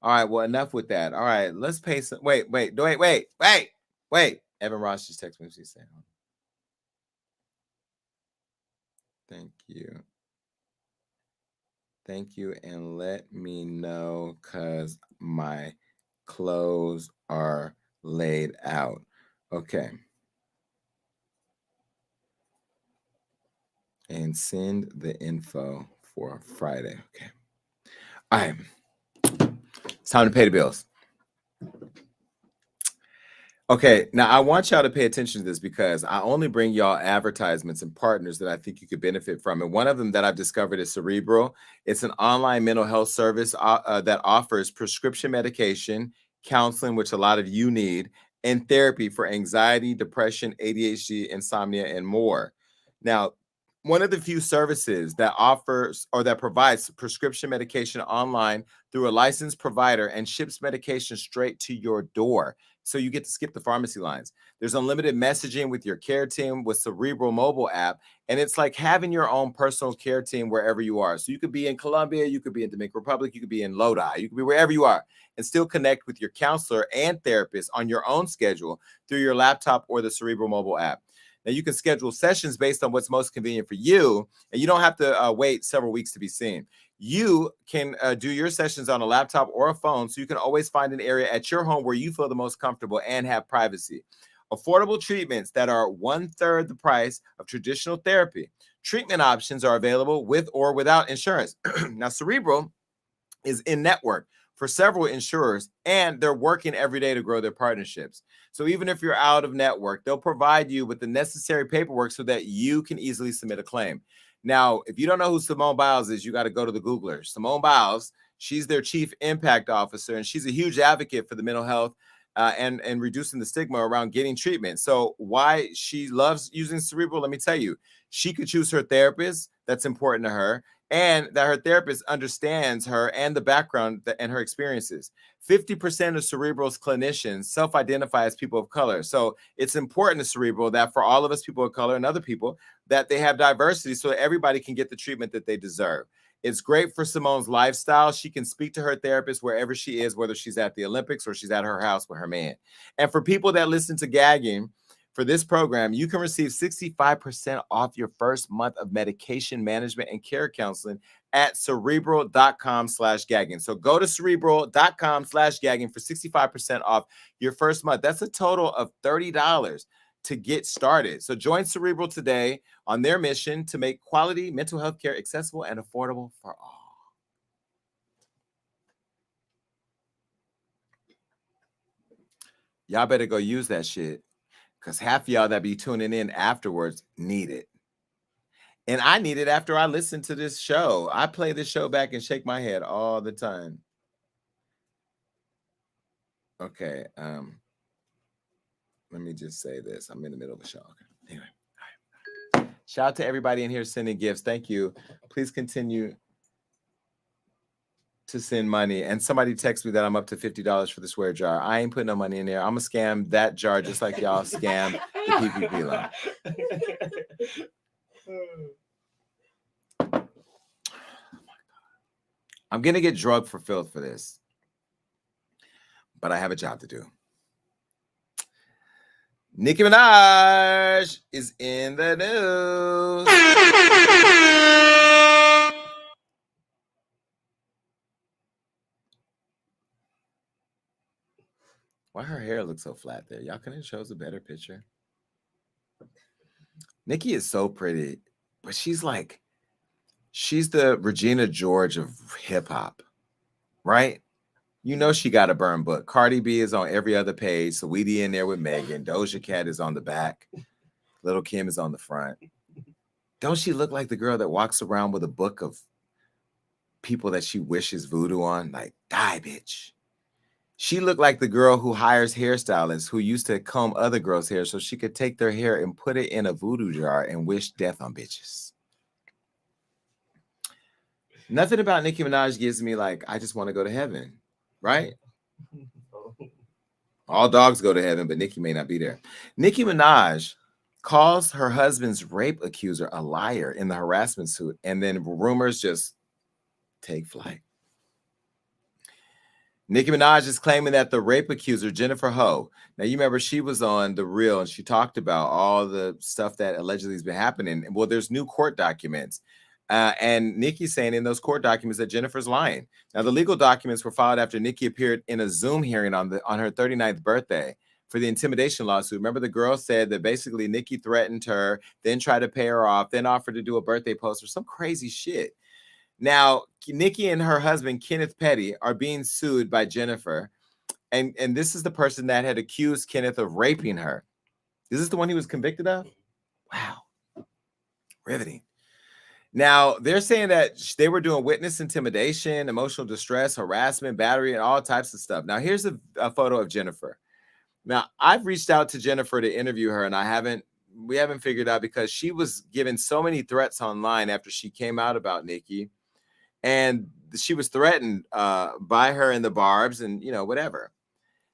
All right, well, enough with that. All right, let's pay some. Wait. Evan Ross just texted me. She's saying, thank you. Thank you, and let me know because my clothes are laid out. Okay. And send the info for Friday. Okay. All right. It's time to pay the bills. Okay, now I want y'all to pay attention to this because I only bring y'all advertisements and partners that I think you could benefit from. And one of them that I've discovered is Cerebral. It's an online mental health service that offers prescription medication, counseling, which a lot of you need, and therapy for anxiety, depression, ADHD, insomnia, and more. Now, one of the few services that offers or that provides prescription medication online through a licensed provider and ships medication straight to your door. So you get to skip the pharmacy lines. There's unlimited messaging with your care team with Cerebral mobile app. And it's like having your own personal care team wherever you are. So you could be in Colombia, you could be in Dominican Republic, you could be in Lodi, you could be wherever you are and still connect with your counselor and therapist on your own schedule through your laptop or the Cerebral mobile app. Now you can schedule sessions based on what's most convenient for you, and you don't have to wait several weeks to be seen. You can do your sessions on a laptop or a phone, so you can always find an area at your home where you feel the most comfortable and have privacy. Affordable treatments that are 1/3 the price of traditional therapy. Treatment options are available with or without insurance. Now, Cerebral is in network for several insurers, and they're working every day to grow their partnerships. So even if you're out of network, they'll provide you with the necessary paperwork so that you can easily submit a claim. Now, if you don't know who Simone Biles is, you got to go to the Googler. Simone Biles, she's their chief impact officer, and she's a huge advocate for the mental health and reducing the stigma around getting treatment. So why she loves using Cerebral, let me tell you, she could choose her therapist that's important to her, and that her therapist understands her and the background and her experiences. 50% of Cerebral's clinicians self-identify as people of color. So it's important to Cerebral that for all of us people of color and other people, that they have diversity so everybody can get the treatment that they deserve. It's great for Simone's lifestyle. She can speak to her therapist wherever she is, whether she's at the Olympics or she's at her house with her man. And for people that listen to Gagging, for this program, you can receive 65% off your first month of medication management and care counseling at cerebral.com/gagging. So go to cerebral.com/gagging for 65% off your first month. That's a total of $30 to get started. So join Cerebral today on their mission to make quality mental health care accessible and affordable for all. Y'all better go use that shit. Because half of y'all that be tuning in afterwards need it. And I need it after I listen to this show. I play this show back and shake my head all the time. Okay. Let me just say this. I'm in the middle of a show. Okay. Anyway. All right. Shout out to everybody in here sending gifts. Thank you. Please continue to send money. And somebody text me that I'm up to $50 for the swear jar. I ain't putting no money in there. I'm gonna scam that jar just like y'all scam the PPP loan. I'm gonna get drugged for filth for this, but I have a job to do. Nicki Minaj is in the news. Why her hair looks so flat there? Y'all couldn't show us a better picture. Nicki is so pretty, but she's the Regina George of hip hop, right? You know she got a burn book. Cardi B is on every other page. Saweetie in there with Megan. Doja Cat is on the back. Little Kim is on the front. Don't she look like the girl that walks around with a book of people that she wishes voodoo on? Like, die, bitch. She looked like the girl who hires hairstylists who used to comb other girls' hair so she could take their hair and put it in a voodoo jar and wish death on bitches. Nothing about Nicki Minaj gives me like, I just want to go to heaven, right? All dogs go to heaven, but Nicki may not be there. Nicki Minaj calls her husband's rape accuser a liar in the harassment suit, and then rumors just take flight. Nicki Minaj is claiming that the rape accuser, Jennifer Ho, now you remember she was on The Real and she talked about all the stuff that allegedly has been happening. Well, there's new court documents. And Nicki's saying in those court documents that Jennifer's lying. Now, the legal documents were filed after Nicki appeared in a Zoom hearing on her 39th birthday for the intimidation lawsuit. Remember, the girl said that basically Nicki threatened her, then tried to pay her off, then offered to do a birthday post or some crazy shit. Now, Nicki and her husband, Kenneth Petty, are being sued by Jennifer. And this is the person that had accused Kenneth of raping her. Is this the one he was convicted of? Wow. Riveting. Now, they're saying that they were doing witness intimidation, emotional distress, harassment, battery, and all types of stuff. Now, here's a photo of Jennifer. Now, I've reached out to Jennifer to interview her, and we haven't figured out because she was given so many threats online after she came out about Nicki. And she was threatened by her in the barbs and, whatever.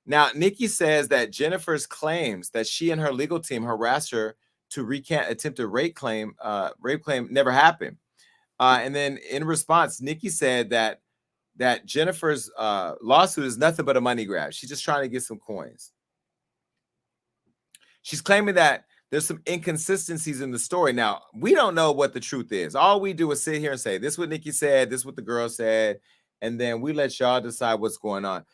Now, Nicki says that Jennifer's claims that she and her legal team harassed her to recant attempted rape claim never happened. And then in response, Nicki said that Jennifer's lawsuit is nothing but a money grab. She's just trying to get some coins. She's claiming that there's some inconsistencies in the story. Now, we don't know what the truth is. All we do is sit here and say, this is what Nicki said, this is what the girl said, and then we let y'all decide what's going on.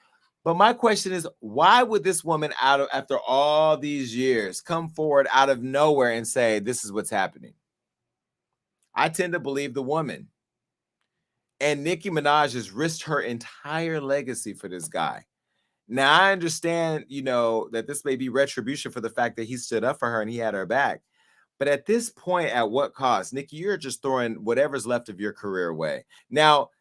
But my question is, why would this woman, after all these years, come forward out of nowhere and say, this is what's happening? I tend to believe the woman. And Nicki Minaj has risked her entire legacy for this guy. Now, I understand, that this may be retribution for the fact that he stood up for her and he had her back. But at this point, at what cost? Nicki, you're just throwing whatever's left of your career away. Now,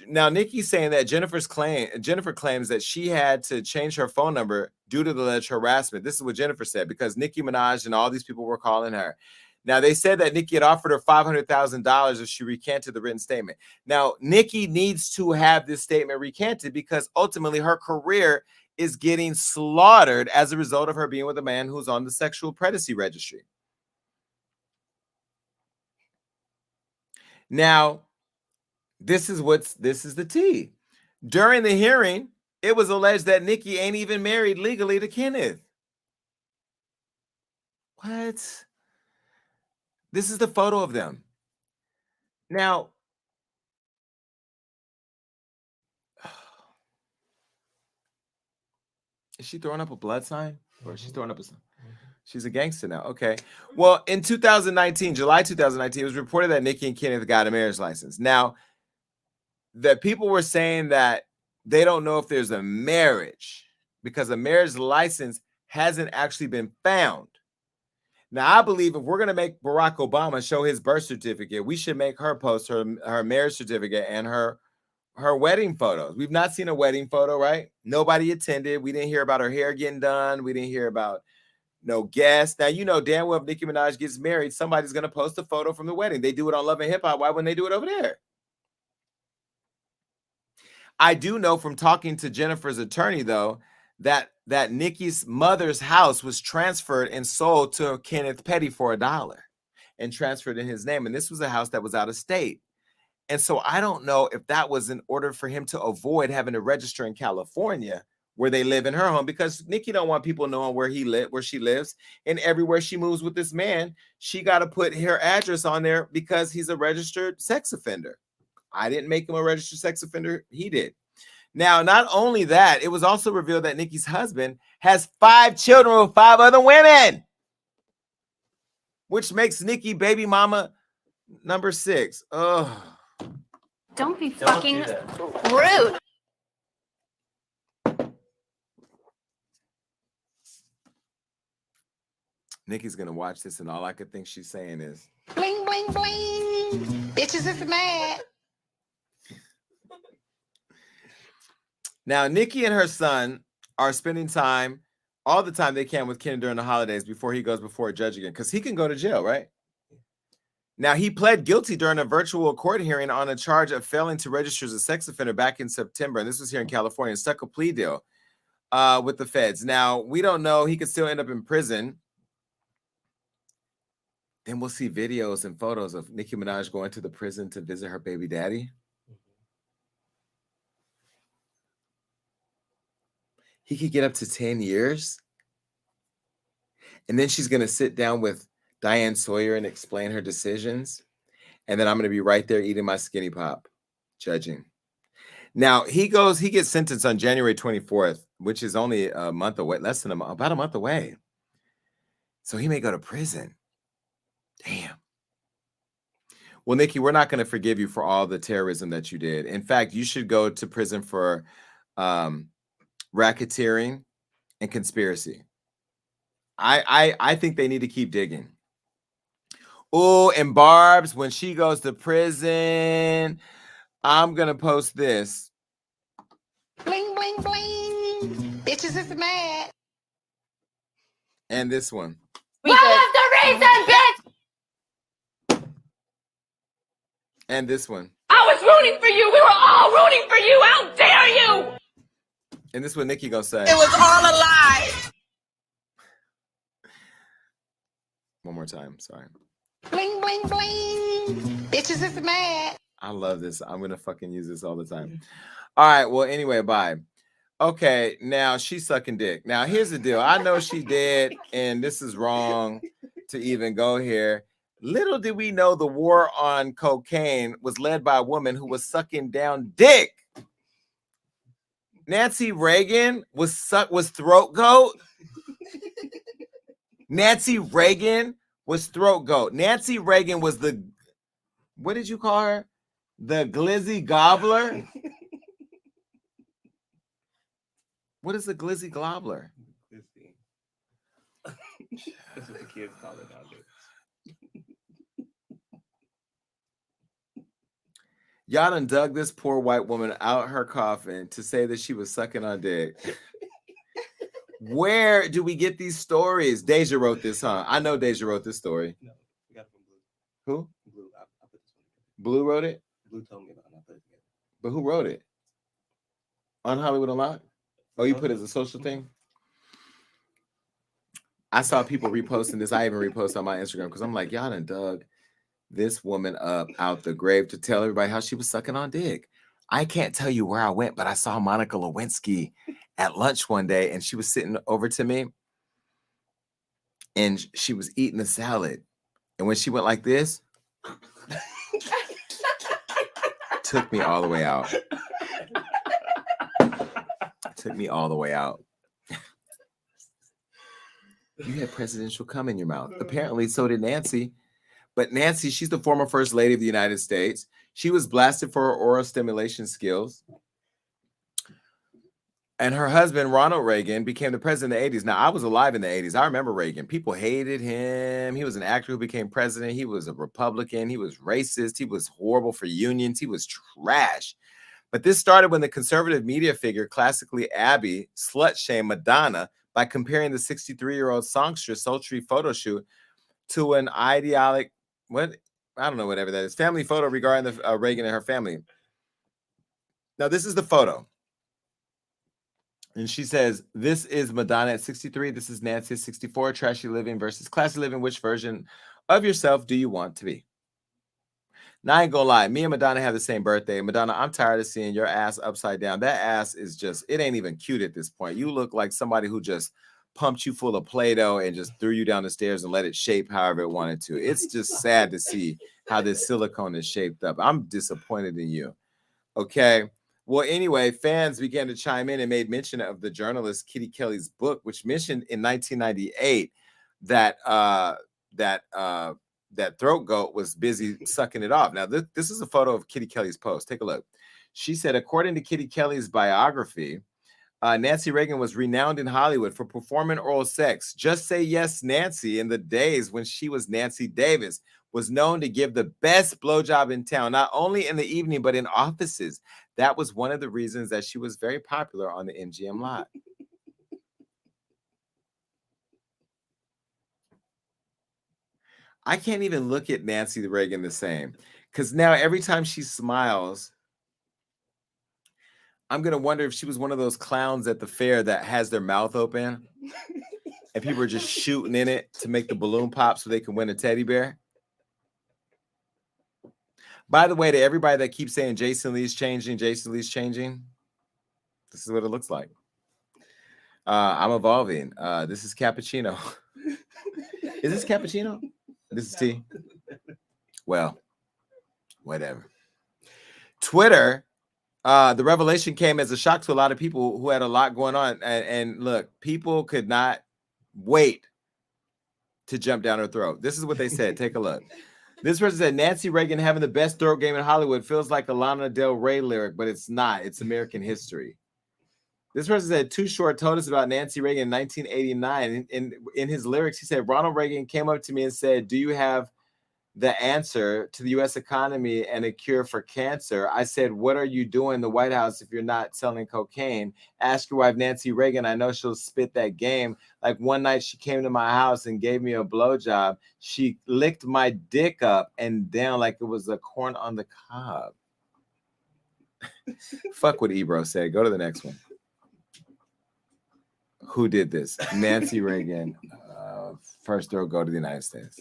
Nicki's saying that Jennifer claims that she had to change her phone number due to the alleged harassment. This is what Jennifer said, because Nicki Minaj and all these people were calling her. Now, they said that Nicki had offered her $500,000 if she recanted the written statement. Now, Nicki needs to have this statement recanted because ultimately her career is getting slaughtered as a result of her being with a man who's on the sexual predacy registry. Now, this is the tea. During the hearing, it was alleged that Nicki ain't even married legally to Kenneth. What? This is the photo of them. Now, is she throwing up a blood sign? Or is she throwing up a sign? She's a gangster now. Okay. Well, in July 2019, it was reported that Nicki and Kenneth got a marriage license. Now, the people were saying that they don't know if there's a marriage because a marriage license hasn't actually been found. Now, I believe if we're going to make Barack Obama show his birth certificate, we should make her post her marriage certificate and her her wedding photos. We've not seen a wedding photo, right? Nobody attended. We didn't hear about her hair getting done. We didn't hear about no guests. Now, you know damn well if Nicki Minaj gets married, somebody's going to post a photo from the wedding. They do it on Love and Hip Hop. Why wouldn't they do it over there? I do know from talking to Jennifer's attorney, though, that Nicki's mother's house was transferred and sold to Kenneth Petty for $1 and transferred in his name. And this was a house that was out of state. And so I don't know if that was in order for him to avoid having to register in California where they live in her home, because Nicki don't want people knowing where she lives. And everywhere she moves with this man, she got to put her address on there because he's a registered sex offender. I didn't make him a registered sex offender. He did. Now, not only that, it was also revealed that Nicki's husband has 5 children with 5 other women, which makes Nicki baby mama number 6. Oh. Don't be fucking rude. Nicki's gonna watch this, and all I could think she's saying is Bling, bling, bling. Bitches is mad. now Nicki and her son are spending time, all the time they can, with Ken during the holidays before he goes before a judge again, because he can go to jail, right? Now, he pled guilty during a virtual court hearing on a charge of failing to register as a sex offender back in September. And this was here in California, and stuck a plea deal with the feds. Now, we don't know. He could still end up in prison. Then we'll see videos and photos of Nicki Minaj going to the prison to visit her baby daddy. He could get up to 10 years. And then she's going to sit down with Diane Sawyer and explain her decisions. And then I'm going to be right there eating my skinny pop, judging. Now, he gets sentenced on January 24th, which is only a month away, about a month away. So he may go to prison. Damn. Well, Nicki, we're not going to forgive you for all the terrorism that you did. In fact, you should go to prison for racketeering and conspiracy. I think they need to keep digging. Oh, and Barb's, when she goes to prison, I'm going to post this. Bling, bling, bling. Bitches is mad. And this one. What was the reason, bitch? And this one. I was rooting for you. We were all rooting for you. How dare you? And this is what Nicki gonna say. It was all a lie. One more time, sorry. Bling, bling, bling. Bitches is mad. I love this. I'm gonna fucking use this all the time. All right, well, anyway, bye. Okay, now she's sucking dick. Now, here's the deal. I know she did, and this is wrong to even go here. Little did we know the war on cocaine was led by a woman who was sucking down dick. Nancy Reagan was throat goat. Nancy Reagan was throat goat. Nancy Reagan was the, what did you call her? The glizzy gobbler? What is a glizzy gobbler? Glizzy. That's what the kids call it nowadays. Y'all done dug this poor white woman out her coffin to say that she was sucking on dick. Where do we get these stories? Deja wrote this, huh? I know Deja wrote this story. No, we got it from Blue. Who? Blue. I put this one together. Blue wrote it? Blue told me about it. I put it together. But who wrote it? On Hollywood Unlocked? Oh, you put it as a social thing? I saw people reposting this. I even reposted on my Instagram because I'm like, y'all done dug this woman up out the grave to tell everybody how she was sucking on dick. I can't tell you where I went, but I saw Monica Lewinsky at lunch one day, and she was sitting over to me, and she was eating a salad. And when she went like this, took me all the way out. Took me all the way out. You had presidential cum in your mouth. Apparently, so did Nancy. But Nancy, she's the former First Lady of the United States. She was blasted for her oral stimulation skills. And her husband, Ronald Reagan, became the president in the 80s. Now, I was alive in the 80s. I remember Reagan. People hated him. He was an actor who became president. He was a Republican. He was racist. He was horrible for unions. He was trash. But this started when the conservative media figure, classically Abby, slut-shamed Madonna by comparing the 63-year-old songstress' sultry photo shoot to an idyllic, what? I don't know, whatever that is, family photo regarding the Reagan and her family. Now, this is the photo. And she says, this is Madonna at 63. This is Nancy at 64. Trashy living versus classy living. Which version of yourself do you want to be? Now, I ain't gonna lie. Me and Madonna have the same birthday. Madonna, I'm tired of seeing your ass upside down. That ass is just, it ain't even cute at this point. You look like somebody who just pumped you full of Play-Doh and just threw you down the stairs and let it shape however it wanted to. It's just sad to see how this silicone is shaped up. I'm disappointed in you. Okay. Well, anyway, fans began to chime in and made mention of the journalist Kitty Kelly's book, which mentioned in 1998 that that throat goat was busy sucking it off. Now, this is a photo of Kitty Kelly's post. Take a look. She said, according to Kitty Kelly's biography, Nancy Reagan was renowned in Hollywood for performing oral sex. Just Say Yes, Nancy, in the days when she was Nancy Davis, was known to give the best blowjob in town, not only in the evening, but in offices. That was one of the reasons that she was very popular on the MGM lot. I can't even look at Nancy Reagan the same, because now every time she smiles, I'm going to wonder if she was one of those clowns at the fair that has their mouth open and people are just shooting in it to make the balloon pop so they can win a teddy bear. By the way, to everybody that keeps saying Jason Lee's changing, this is what it looks like. I'm evolving. This is cappuccino. Is this cappuccino? This is tea. Well, whatever. Twitter, the revelation came as a shock to a lot of people who had a lot going on. And look, people could not wait to jump down her throat. This is what they said. Take a look. This person said, Nancy Reagan having the best throat game in Hollywood feels like a Lana Del Rey lyric, but it's not. It's American history. This person said, Too Short told us about Nancy Reagan in 1989. In his lyrics, he said, Ronald Reagan came up to me and said, do you have the answer to the U.S. economy and a cure for cancer? I said, what are you doing in the White House if you're not selling cocaine? Ask your wife, Nancy Reagan. I know she'll spit that game. Like one night she came to my house and gave me a blowjob. She licked my dick up and down like it was a corn on the cob. Fuck what Ebro said. Go to the next one. Who did this? Nancy Reagan. First throw go to the United States.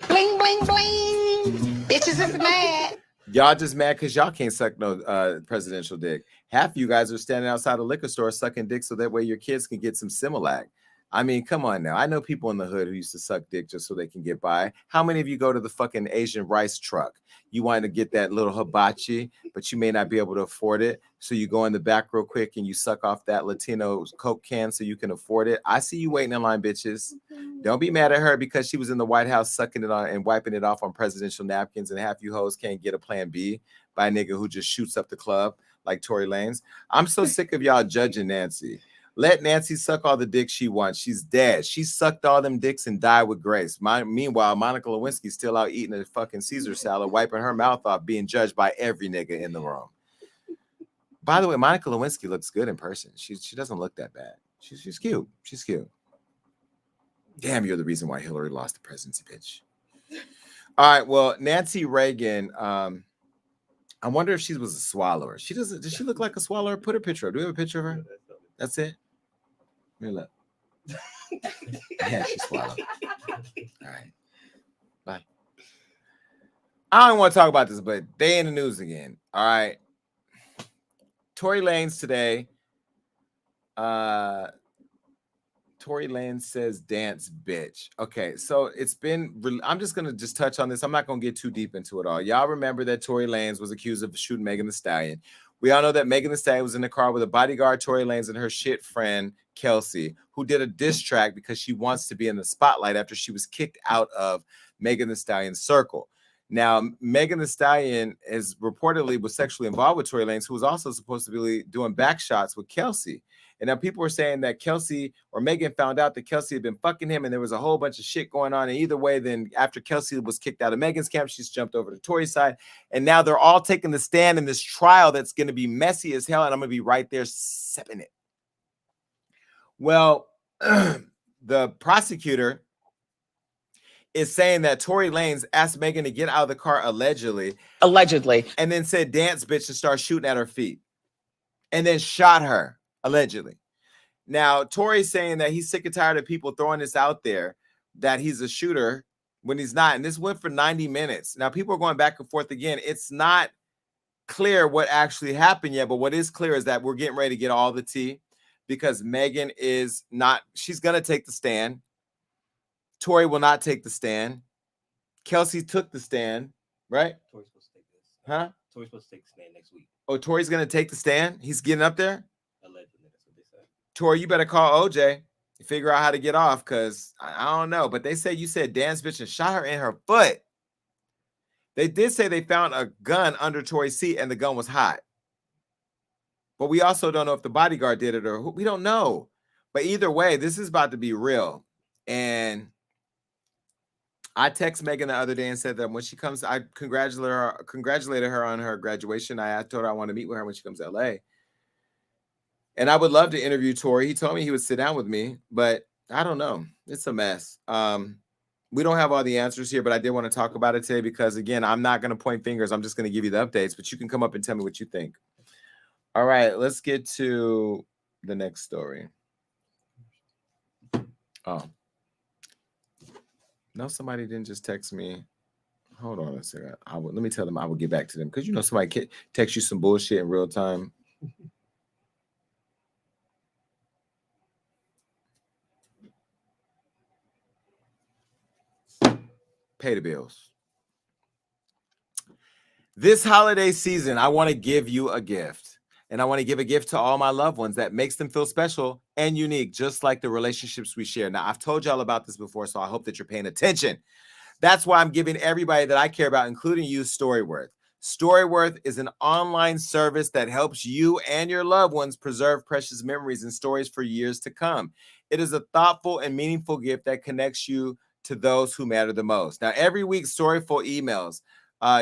Bling, bling, bling. Bitches is mad. Y'all just mad because y'all can't suck no presidential dick. Half of you guys are standing outside a liquor store sucking dick so that way your kids can get some Similac. I mean, come on now. I know people in the hood who used to suck dick just so they can get by. How many of you go to the fucking Asian rice truck? You want to get that little hibachi, but you may not be able to afford it. So you go in the back real quick and you suck off that Latino Coke can so you can afford it. I see you waiting in line, bitches. Don't be mad at her because she was in the White House sucking it on and wiping it off on presidential napkins, and half you hoes can't get a plan B by a nigga who just shoots up the club like Tory Lanez. I'm so sick of y'all judging Nancy. Let Nancy suck all the dick she wants. She's dead. She sucked all them dicks and died with grace. Meanwhile, Monica Lewinsky's still out eating a fucking Caesar salad, wiping her mouth off, being judged by every nigga in the room. By the way, Monica Lewinsky looks good in person. She doesn't look that bad. She's cute. She's cute. Damn, you're the reason why Hillary lost the presidency, bitch. All right, well, Nancy Reagan, I wonder if she was a swallower. Does she look like a swallower? Put her picture up. Do we have a picture of her? That's it. Let me look. Yeah, she swallowed. All right. Bye. I don't want to talk about this, but they in the news again. All right. Tory Lanez today. Tory Lanez says dance bitch. Okay, so it's been, I'm just going to touch on this. I'm not going to get too deep into it all. Y'all remember that Tory Lanez was accused of shooting Megan Thee Stallion. We all know that Megan Thee Stallion was in the car with a bodyguard, Tory Lanez, and her shit friend, Kelsey, who did a diss track because she wants to be in the spotlight after she was kicked out of Megan Thee Stallion's circle. Now, Megan Thee Stallion is reportedly was sexually involved with Tory Lanez, who was also supposed to be doing back shots with Kelsey. And now people were saying that Kelsey or Megan found out that Kelsey had been fucking him, and there was a whole bunch of shit going on. And either way, then after Kelsey was kicked out of Megan's camp, she's jumped over to Tory's side. And now they're all taking the stand in this trial that's going to be messy as hell. And I'm going to be right there sipping it. Well, the prosecutor is saying that Tory Lanez asked Megan to get out of the car allegedly, and then said, dance bitch, and start shooting at her feet, and then shot her allegedly. Now, Tory's saying that he's sick and tired of people throwing this out there, that he's a shooter when he's not. And this went for 90 minutes. Now, people are going back and forth again. It's not clear what actually happened yet, but what is clear is that we're getting ready to get all the tea, because Megan is not, she's going to take the stand. Tory will not take the stand. Kelsey took the stand, right? Tory's supposed to take this. Huh? Tory's supposed to take the stand next week. Oh, Tory's going to take the stand? He's getting up there? Allegedly, that's what they said. Tory, you better call OJ. Figure out how to get off, because I don't know. But they say you said dance bitch and shot her in her foot. They did say they found a gun under Tory's seat and the gun was hot. But we also don't know if the bodyguard did it or who. We don't know. But either way, this is about to be real. And I texted Megan the other day and said that when she comes, I congratulated her on her graduation. I told her I want to meet with her when she comes to LA. And I would love to interview Tory. He told me he would sit down with me, but I don't know. It's a mess. We don't have all the answers here, but I did want to talk about it today because, again, I'm not going to point fingers. I'm just going to give you the updates, but you can come up and tell me what you think. All right, let's get to the next story. Oh. No, somebody didn't just text me. Hold on a second. Let me tell them I will get back to them, because you know somebody text you some bullshit in real time. Pay the bills. This holiday season, I want to give you a gift. And I want to give a gift to all my loved ones that makes them feel special and unique, just like the relationships we share. Now, I've told y'all about this before, so I hope that you're paying attention. That's why I'm giving everybody that I care about, including you, StoryWorth. StoryWorth is an online service that helps you and your loved ones preserve precious memories and stories for years to come. It is a thoughtful and meaningful gift that connects you to those who matter the most. Now, every week, Storyful emails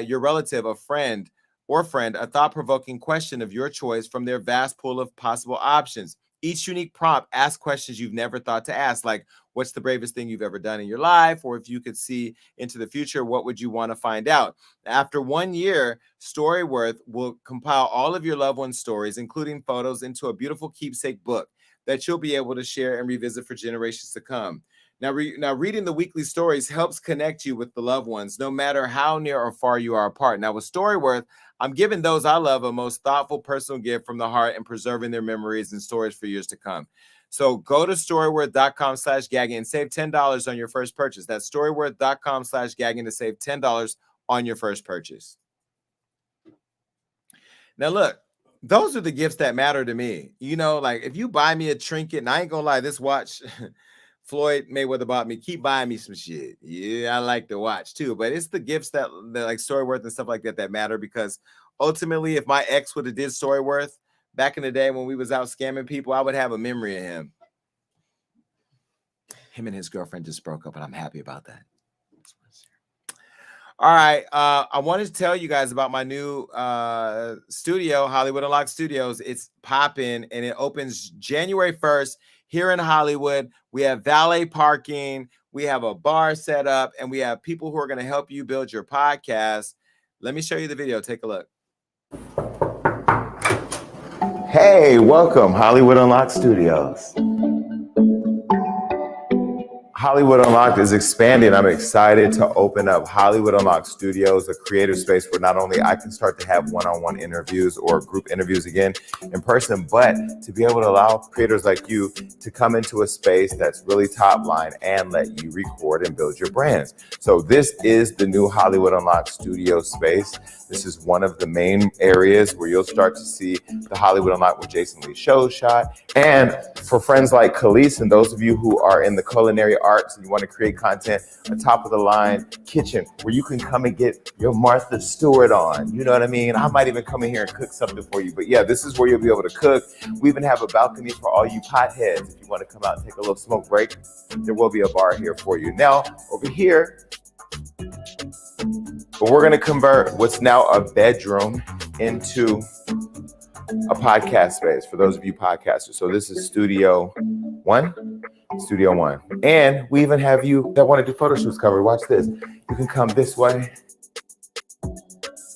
your relative, a friend, a thought-provoking question of your choice from their vast pool of possible options. Each unique prompt asks questions you've never thought to ask, like, what's the bravest thing you've ever done in your life? Or if you could see into the future, what would you want to find out? After 1 year, StoryWorth will compile all of your loved ones' stories, including photos, into a beautiful keepsake book that you'll be able to share and revisit for generations to come. Now, reading the weekly stories helps connect you with the loved ones, no matter how near or far you are apart. Now, with StoryWorth, I'm giving those I love a most thoughtful personal gift from the heart and preserving their memories and stories for years to come. So go to storyworth.com/gagging and save $10 on your first purchase. That's storyworth.com/gagging to save $10 on your first purchase. Now, look, those are the gifts that matter to me. You know, like if you buy me a trinket, and I ain't gonna lie, this watch, Floyd Mayweather bought me, keep buying me some shit. Yeah, I like the watch too, but it's the gifts that like StoryWorth and stuff like that matter, because ultimately, if my ex would have did StoryWorth back in the day when we was out scamming people, I would have a memory of him. Him and his girlfriend just broke up, and I'm happy about that. All right, I wanted to tell you guys about my new studio, Hollywood Unlocked Studios. It's popping, and it opens January 1st. Here in Hollywood, we have valet parking, we have a bar set up, and we have people who are going to help you build your podcast. Let me show you the video. Take a look. Hey, welcome, Hollywood Unlocked Studios. Hollywood Unlocked is expanding. I'm excited to open up Hollywood Unlocked Studios, a creative space where not only I can start to have one-on-one interviews or group interviews again in person, but to be able to allow creators like you to come into a space that's really top line and let you record and build your brands. So this is the new Hollywood Unlocked Studio space. This is one of the main areas where you'll start to see the Hollywood Unlocked with Jason Lee show shot. And for friends like Khalees and those of you who are in the culinary arts and you want to create content, a top of the line kitchen where you can come and get your Martha Stewart on. You know what I mean? I might even come in here and cook something for you. But yeah, this is where you'll be able to cook. We even have a balcony for all you potheads. If you want to come out and take a little smoke break, there will be a bar here for you. Now, over here, but we're going to convert what's now a bedroom into a podcast space for those of you podcasters. So this is Studio One. And we even have you that want to do photo shoots covered. Watch this. You can come this way.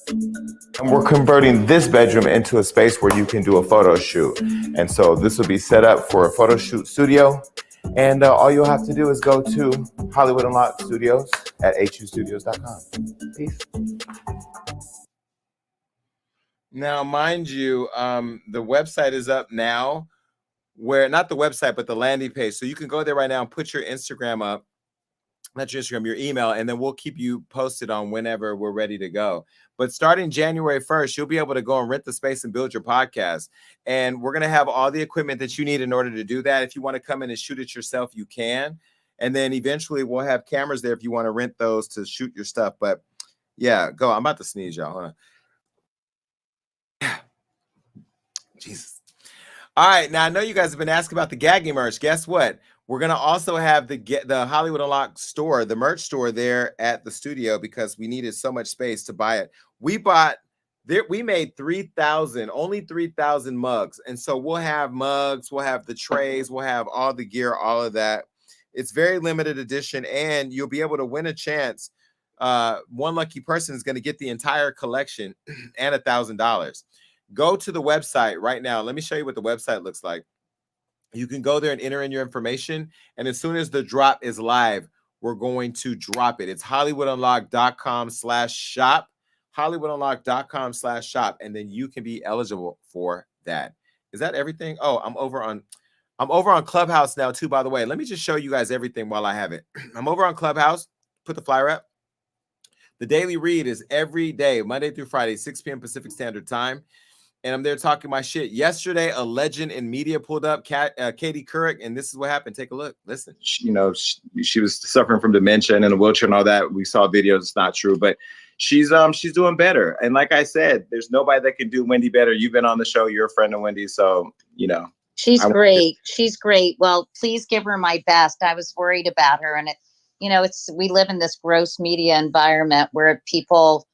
And we're converting this bedroom into a space where you can do a photo shoot. And so this will be set up for a photo shoot studio. And all you'll have to do is go to Hollywood Unlocked Studios at hustudios.com. Peace. Now, mind you, the website is up now, where not the website, but the landing page. So you can go there right now and put your Instagram up, not your Instagram, your email, and then we'll keep you posted on whenever we're ready to go. But starting January 1st, you'll be able to go and rent the space and build your podcast. And we're going to have all the equipment that you need in order to do that. If you want to come in and shoot it yourself, you can. And then eventually we'll have cameras there if you want to rent those to shoot your stuff. But yeah, go. I'm about to sneeze, y'all. Hold on. Jesus. All right. Now, I know you guys have been asking about the Gagging merch. Guess what? We're going to also have the Hollywood Unlocked store, the merch store there at the studio because we needed so much space to buy it. We made 3,000, only 3,000 mugs. And so we'll have mugs, we'll have the trays, we'll have all the gear, all of that. It's very limited edition and you'll be able to win a chance. One lucky person is going to get the entire collection and $1,000. Go to the website right now. Let me show you what the website looks like. You can go there and enter in your information. And as soon as the drop is live, we're going to drop it. It's hollywoodunlocked.com/shop, hollywoodunlocked.com/shop. And then you can be eligible for that. Is that everything? Oh, I'm over on Clubhouse now too, by the way. Let me just show you guys everything while I have it. I'm over on Clubhouse. Put the flyer up. The daily read is every day, Monday through Friday, 6 p.m. Pacific Standard Time. And I'm there talking my shit. Yesterday, a legend in media pulled up, Katie Couric, and this is what happened. Take a look. Listen. You know, she was suffering from dementia and in a wheelchair and all that. We saw videos. It's not true, but she's doing better. And like I said, there's nobody that can do Wendy better. You've been on the show. You're a friend of Wendy, so you know. She's great. She's great. Well, please give her my best. I was worried about her, and we live in this gross media environment where people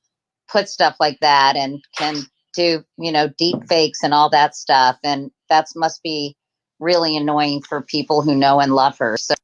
put stuff like that and can do, deep fakes and all that stuff. And that must be really annoying for people who know and love her. So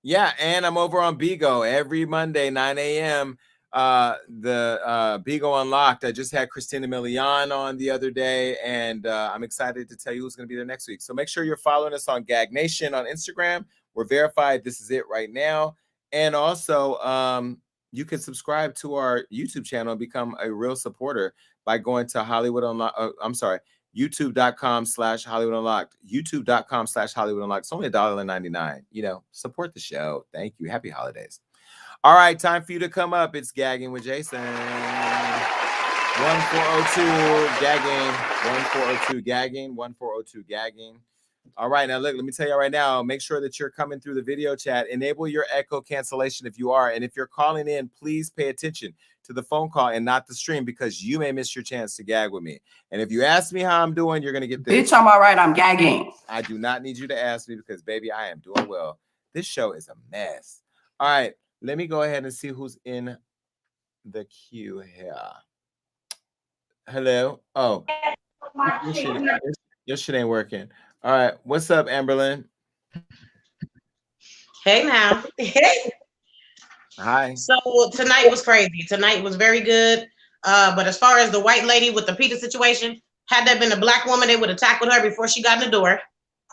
yeah, and I'm over on Bigo every Monday, 9 a.m. The Bigo Unlocked. I just had Christina Milian on the other day, and I'm excited to tell you who's going to be there next week. So make sure you're following us on Gag Nation on Instagram. We're verified. This is it right now. And also, you can subscribe to our YouTube channel and become a real supporter by going to Hollywood Unlocked. YouTube.com/Hollywood Unlocked. YouTube.com/Hollywood Unlocked. It's only $1.99. Support the show. Thank you. Happy holidays. All right, time for you to come up. It's Gagging with Jason. 1402 Gagging. 1402 Gagging. 1402 Gagging. All right, now look, let me tell you right now, make sure that you're coming through the video chat. Enable your echo cancellation if you are. And if you're calling in, please pay attention to the phone call and not the stream because you may miss your chance to gag with me. And if you ask me how I'm doing, you're going to get this. Bitch, I'm all right. I'm gagging. I do not need you to ask me because, baby, I am doing well. This show is a mess. All right, let me go ahead and see who's in the queue here. Hello? Oh, your shit ain't working. All right, what's up, Amberlyn? Hey now. Hey. Hi. So tonight was crazy. Tonight was very good. But as far as the white lady with the PETA situation, had that been a black woman, they would have tackled her before she got in the door.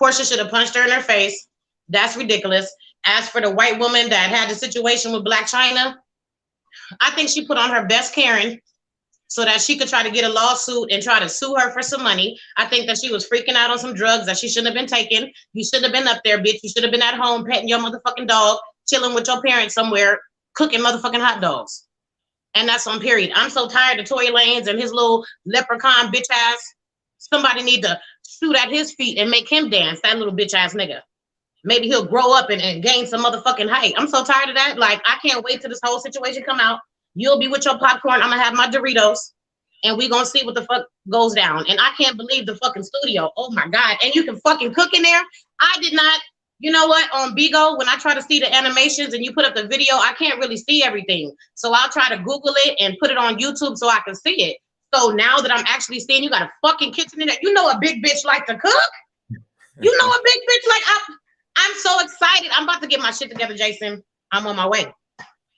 Porsha should have punched her in her face. That's ridiculous. As for the white woman that had the situation with Blac Chyna, I think she put on her best Karen so that she could try to get a lawsuit and try to sue her for some money. I think that she was freaking out on some drugs that she shouldn't have been taking. You shouldn't have been up there, bitch. You should have been at home petting your motherfucking dog, chilling with your parents somewhere, cooking motherfucking hot dogs. And that's on period. I'm so tired of Tory Lanez and his little leprechaun bitch ass. Somebody need to shoot at his feet and make him dance, that little bitch ass nigga. Maybe he'll grow up and gain some motherfucking height. I'm so tired of that. Like, I can't wait till this whole situation come out. You'll be with your popcorn. I'm gonna have my Doritos. And we gonna see what the fuck goes down. And I can't believe the fucking studio. Oh my God. And you can fucking cook in there. I did not, you know what, on Bigo, when I try to see the animations and you put up the video, I can't really see everything. So I'll try to Google it and put it on YouTube so I can see it. So now that I'm actually seeing you got a fucking kitchen in there, you know a big bitch like to cook? You know a big bitch like, I'm so excited. I'm about to get my shit together, Jason. I'm on my way.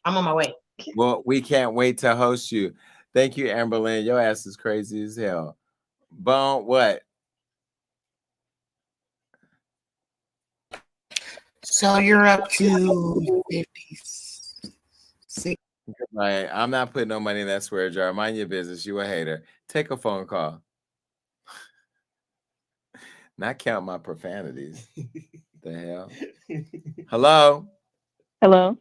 I'm on my way. Well, we can't wait to host you. Thank you, Amberlynn. Your ass is crazy as hell. Bone, what? So you're up to 56. Right. I'm not putting no money in that swear jar. Mind your business. You a hater. Take a phone call. Not count my profanities. The hell? Hello? Hello.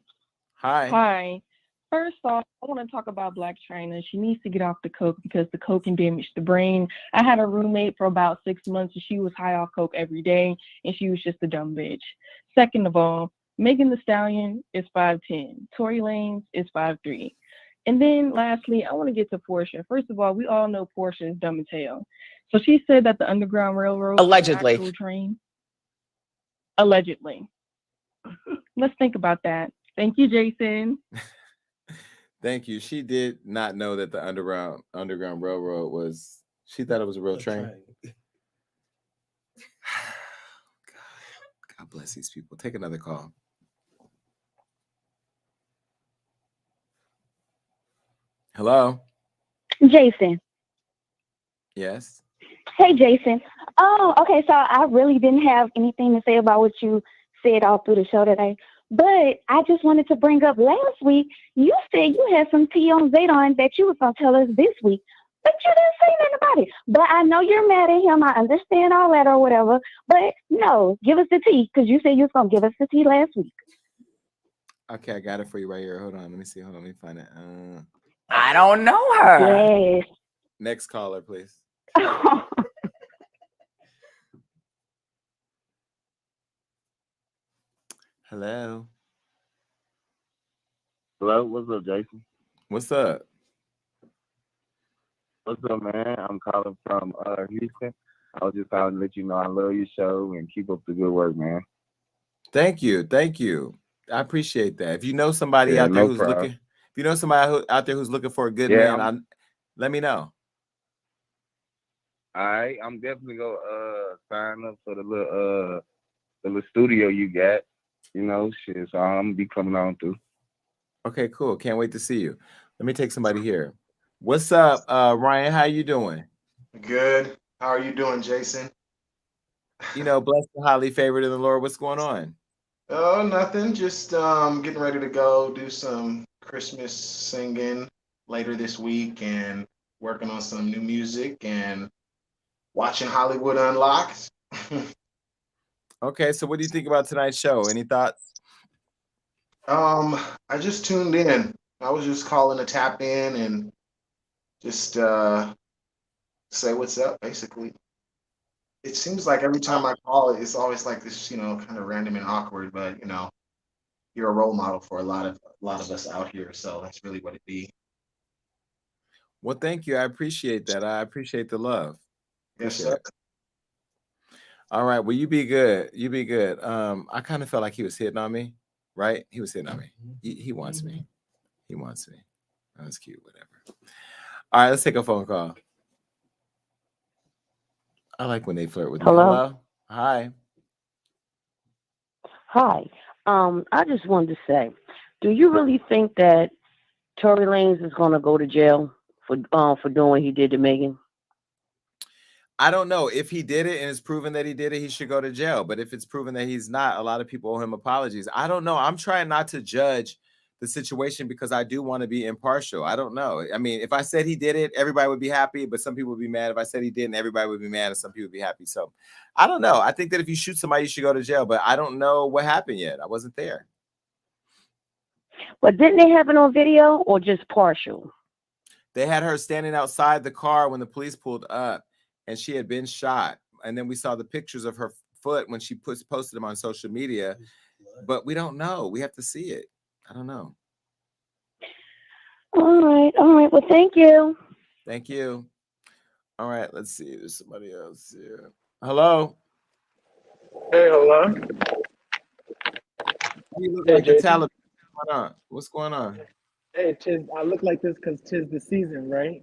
Hi. Hi. First off, I want to talk about Blac Chyna. She needs to get off the coke because the coke can damage the brain. I had a roommate for about 6 months and she was high off coke every day and she was just a dumb bitch. Second of all, Megan Thee Stallion is 5'10". Tory Lanez is 5'3". And then lastly, I want to get to Porsha. First of all, we all know Porsha is dumb as hell. So she said that the Underground Railroad allegedly is an actual train. Allegedly. Let's think about that. Thank you, Jason. Thank you. She did not know that the Underground Railroad was, she thought it was a real train. God bless these people. Take another call. Hello? Jason. Yes? Hey, Jason. Oh, okay. So I really didn't have anything to say about what you said all through the show today. But I just wanted to bring up last week, you said you had some tea on Zadon that you was going to tell us this week. But you didn't say nothing about it. But I know you're mad at him. I understand all that or whatever. But no, give us the tea because you said you was going to give us the tea last week. Okay, I got it for you right here. Hold on. Let me see. Hold on. Let me find it. I don't know her. Yes. Next caller, please. Hello. Hello, what's up, Jason? What's up? What's up, man? I'm calling from Houston. I was just calling to let you know I love your show and keep up the good work, man. Thank you. Thank you. I appreciate that. If you know somebody out there who's looking, if you know somebody out there who's looking for a good man, let me know. All right, I'm definitely gonna sign up for the little studio you got. You know, shit. So I'm gonna be coming on through. Okay, cool. Can't wait to see you. Let me take somebody here. What's up, Ryan? How you doing? Good. How are you doing, Jason? You know, blessed and highly favored in the Lord. What's going on? Oh, nothing. Just getting ready to go do some Christmas singing later this week and working on some new music and watching Hollywood Unlocked. Okay, so what do you think about tonight's show? Any thoughts? I just tuned in. I was just calling to tap in and just say what's up, basically. It seems like every time I call it, it's always like this, kind of random and awkward, but you're a role model for a lot of us out here, so that's really what it be. Well, thank you. I appreciate that. I appreciate the love. Yes, sir. All right. Well, you be good. You be good. I kind of felt like he was hitting on me, right? He was hitting on me. He wants me. He wants me. That's cute. Whatever. All right. Let's take a phone call. I like when they flirt with me. Hello. Hi. Hi. I just wanted to say, do you really think that Tory Lanez is going to go to jail for doing what he did to Megan? I don't know. If he did it and it's proven that he did it, he should go to jail. But if it's proven that he's not, a lot of people owe him apologies. I don't know. I'm trying not to judge the situation because I do want to be impartial. I don't know. I mean, if I said he did it, everybody would be happy, but some people would be mad. If I said he didn't, everybody would be mad and some people would be happy. So I don't know. I think that if you shoot somebody, you should go to jail, but I don't know what happened yet. I wasn't there. But didn't they have it on video or just partial? They had her standing outside the car when the police pulled up, and she had been shot. And then we saw the pictures of her foot when she posted them on social media. But we don't know. We have to see it. I don't know. All right. Well, thank you. Thank you. All right, let's see. There's somebody else here. Hello. Hey, hello. You look Hey, like the Jason. Taliban. What's going on? Hey, tis, I look like this because tis the season, right?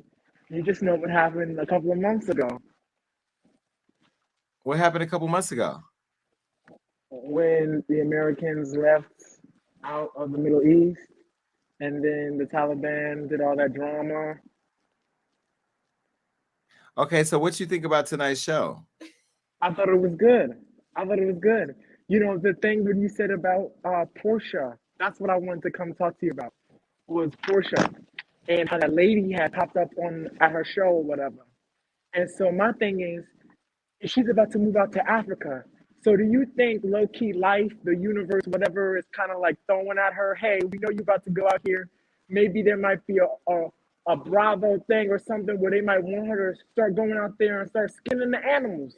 You just know what happened a couple of months ago What happened a couple months ago? when the Americans left out of the Middle East and then the Taliban did all that drama. Okay, so what you think about tonight's show? I thought it was good. You know, the thing when you said about Porsha, that's what I wanted to come talk to you about, was Porsha and how that lady had popped up at her show or whatever. And so my thing is, she's about to move out to Africa. So do you think low-key life, the universe, whatever, is kind of like throwing at her, hey, we know you're about to go out here. Maybe there might be a Bravo thing or something where they might want her to start going out there and start skinning the animals.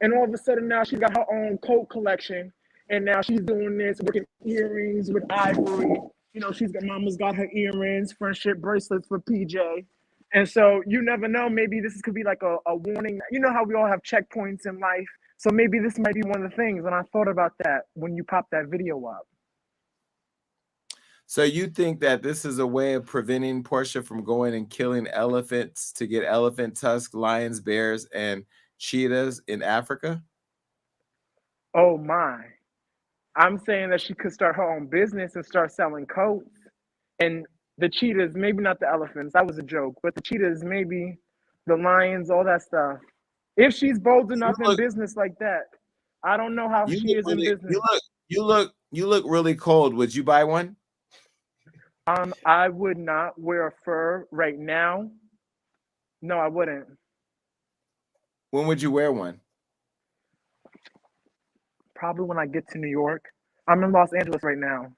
And all of a sudden now she's got her own coat collection. And now she's doing this, working earrings with ivory. You know, mama's got her earrings, friendship bracelets for PJ. And so you never know, maybe this could be like a warning. You know how we all have checkpoints in life. So maybe this might be one of the things. And I thought about that when you popped that video up. So you think that this is a way of preventing Porsha from going and killing elephants to get elephant tusks, lions, bears, and cheetahs in Africa? Oh my. I'm saying that she could start her own business and start selling coats. And the cheetahs, maybe not the elephants, that was a joke, but the cheetahs, maybe the lions, all that stuff. If she's bold enough in business like that, I don't know how she is in business. You look really cold. Would you buy one? I would not wear a fur right now. No, I wouldn't. When would you wear one? Probably when I get to New York. I'm in Los Angeles right now.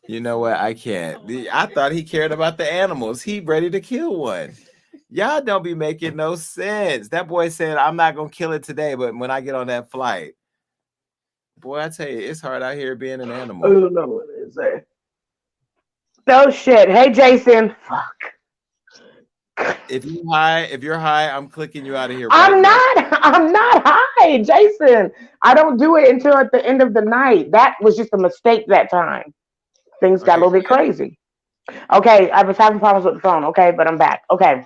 You know what? I can't. I thought he cared about the animals. He ready to kill one. Y'all don't be making no sense. That boy said, I'm not going to kill it today, but when I get on that flight. Boy, I tell you, it's hard out here being an animal. I don't know what it is. No shit. Hey, Jason. Fuck. If you're high, I'm clicking you out of here. I'm not high, Jason. I don't do it until at the end of the night. That was just a mistake that time. Things got a little bit crazy. Okay, I was having problems with the phone. Okay, but I'm back. Okay.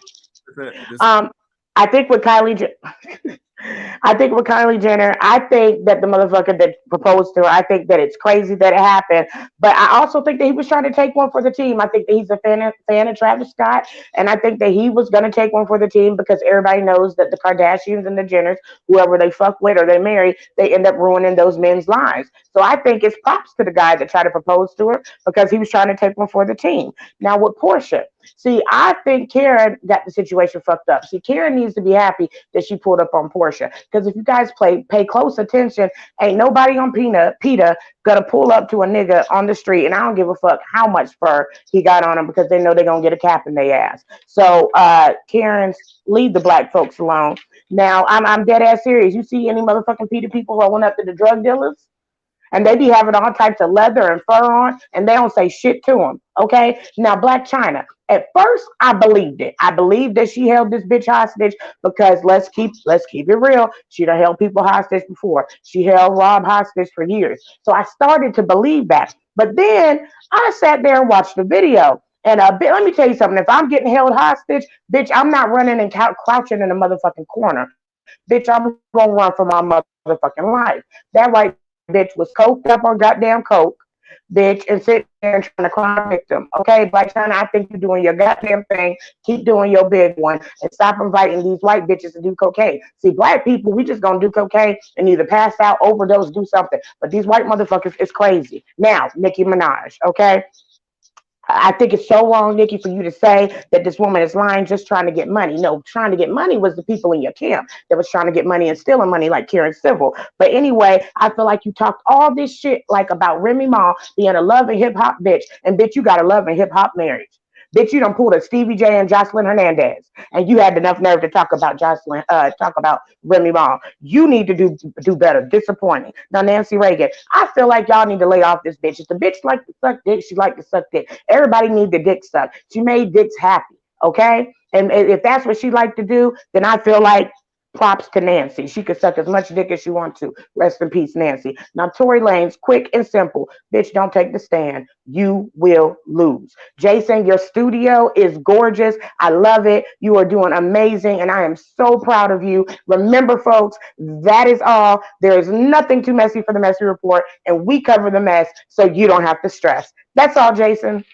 I think with Kylie Jenner, I think that the motherfucker that proposed to her, I think that it's crazy that it happened. But I also think that he was trying to take one for the team. I think that he's a fan of Travis Scott. And I think that he was going to take one for the team because everybody knows that the Kardashians and the Jenners, whoever they fuck with or they marry, they end up ruining those men's lives. So I think it's props to the guy that tried to propose to her because he was trying to take one for the team. Now with Porsha, see, I think Karen got the situation fucked up. See, Karen needs to be happy that she pulled up on Porsha. Because if you guys pay close attention, ain't nobody on PETA gonna pull up to a nigga on the street, and I don't give a fuck how much fur he got on him because they know they're gonna get a cap in their ass. So Karen's leave the black folks alone. Now I'm dead ass serious. You see any motherfucking PETA people rolling up to the drug dealers? And they be having all types of leather and fur on, and they don't say shit to them. Okay? Now, Blac Chyna. At first, I believed it. I believed that she held this bitch hostage because let's keep it real. She done held people hostage before. She held Rob hostage for years. So I started to believe that. But then I sat there and watched the video. And let me tell you something. If I'm getting held hostage, bitch, I'm not running and crouching in a motherfucking corner. Bitch, I'm gonna run for my motherfucking life. That right, bitch, was coked up on goddamn coke, bitch, and sitting there and trying to cry victim. Okay, Blac Chyna, I think you're doing your goddamn thing. Keep doing your big one and stop inviting these white bitches to do cocaine. See, black people, we just gonna do cocaine and either pass out, overdose, do something. But these white motherfuckers is crazy. Now, Nicki Minaj, okay? I think it's so wrong, Nikki, for you to say that this woman is lying just trying to get money. No, trying to get money was the people in your camp that was trying to get money and stealing money like Karen Civil. But anyway, I feel like you talked all this shit like about Remy Ma being a love and hip hop bitch. And bitch, you got a love and hip hop marriage. Bitch, you done pulled a Stevie J and Jocelyn Hernandez, and you had enough nerve to talk about talk about Remy Ma. You need to do better. Disappointing. Now, Nancy Reagan, I feel like y'all need to lay off this bitch. If the bitch like to suck dick, she like to suck dick. Everybody need the dick sucked. She made dicks happy, okay? And if that's what she like to do, then I feel like props to Nancy. She could suck as much dick as she wants to. Rest in peace, Nancy. Now, Tory Lanez, quick and simple. Bitch, don't take the stand. You will lose. Jason, your studio is gorgeous. I love it. You are doing amazing, and I am so proud of you. Remember, folks, that is all. There is nothing too messy for the Messy Report, and we cover the mess so you don't have to stress. That's all, Jason.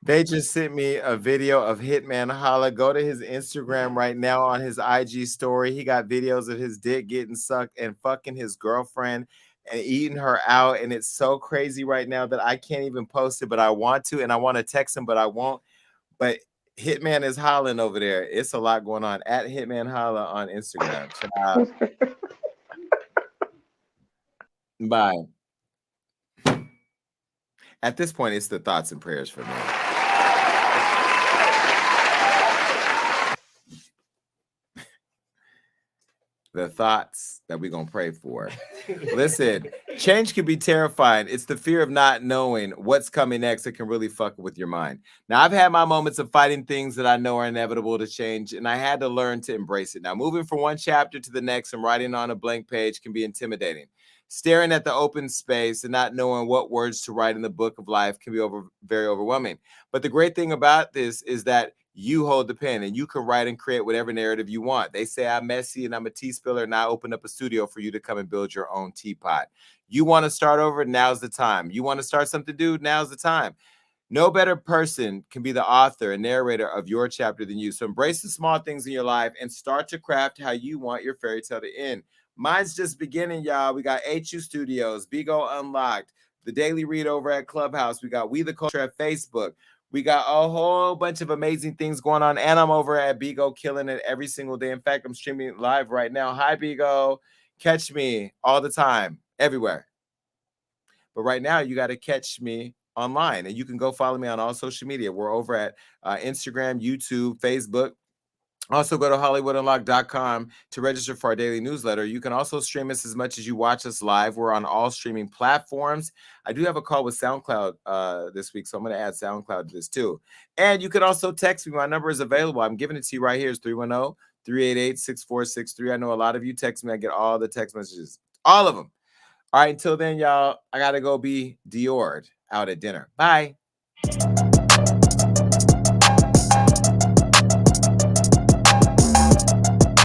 They just sent me a video of Hitman Holla. Go to his Instagram right now on his IG story. He got videos of his dick getting sucked and fucking his girlfriend and eating her out. And it's so crazy right now that I can't even post it, but I want to. And I want to text him, but I won't. But Hitman is hollering over there. It's a lot going on. At Hitman Holla on Instagram. Bye. At this point, it's the thoughts and prayers for me. The thoughts that we're going to pray for. Listen, change can be terrifying. It's the fear of not knowing what's coming next that can really fuck with your mind. Now, I've had my moments of fighting things that I know are inevitable to change, and I had to learn to embrace it. Now, moving from one chapter to the next and writing on a blank page can be intimidating. Staring at the open space and not knowing what words to write in the book of life can be very overwhelming. But the great thing about this is that you hold the pen and you can write and create whatever narrative you want. They say I'm messy and I'm a tea spiller, and I open up a studio for you to come and build your own teapot. You want to start over? Now's the time. You want to start something new? Now's the time. No better person can be the author and narrator of your chapter than you. So embrace the small things in your life and start to craft how you want your fairy tale to end. Mine's just beginning, y'all. We got HU Studios, Bigo Unlocked, The Daily Read over at Clubhouse. We got We the Culture at Facebook. We got a whole bunch of amazing things going on, and I'm over at Bigo killing it every single day. In fact, I'm streaming live right now. Hi, Bigo. Catch me all the time, everywhere. But right now, you got to catch me online, and you can go follow me on all social media. We're over at Instagram, YouTube, Facebook. Also, go to HollywoodUnlocked.com to register for our daily newsletter. You can also stream us as much as you watch us live. We're on all streaming platforms. I do have a call with SoundCloud this week, so I'm going to add SoundCloud to this too. And you can also text me. My number is available. I'm giving it to you right here. It's 310-388-6463. I know a lot of you text me. I get all the text messages, all of them. All right, until then, y'all, I got to go be Diored out at dinner. Bye.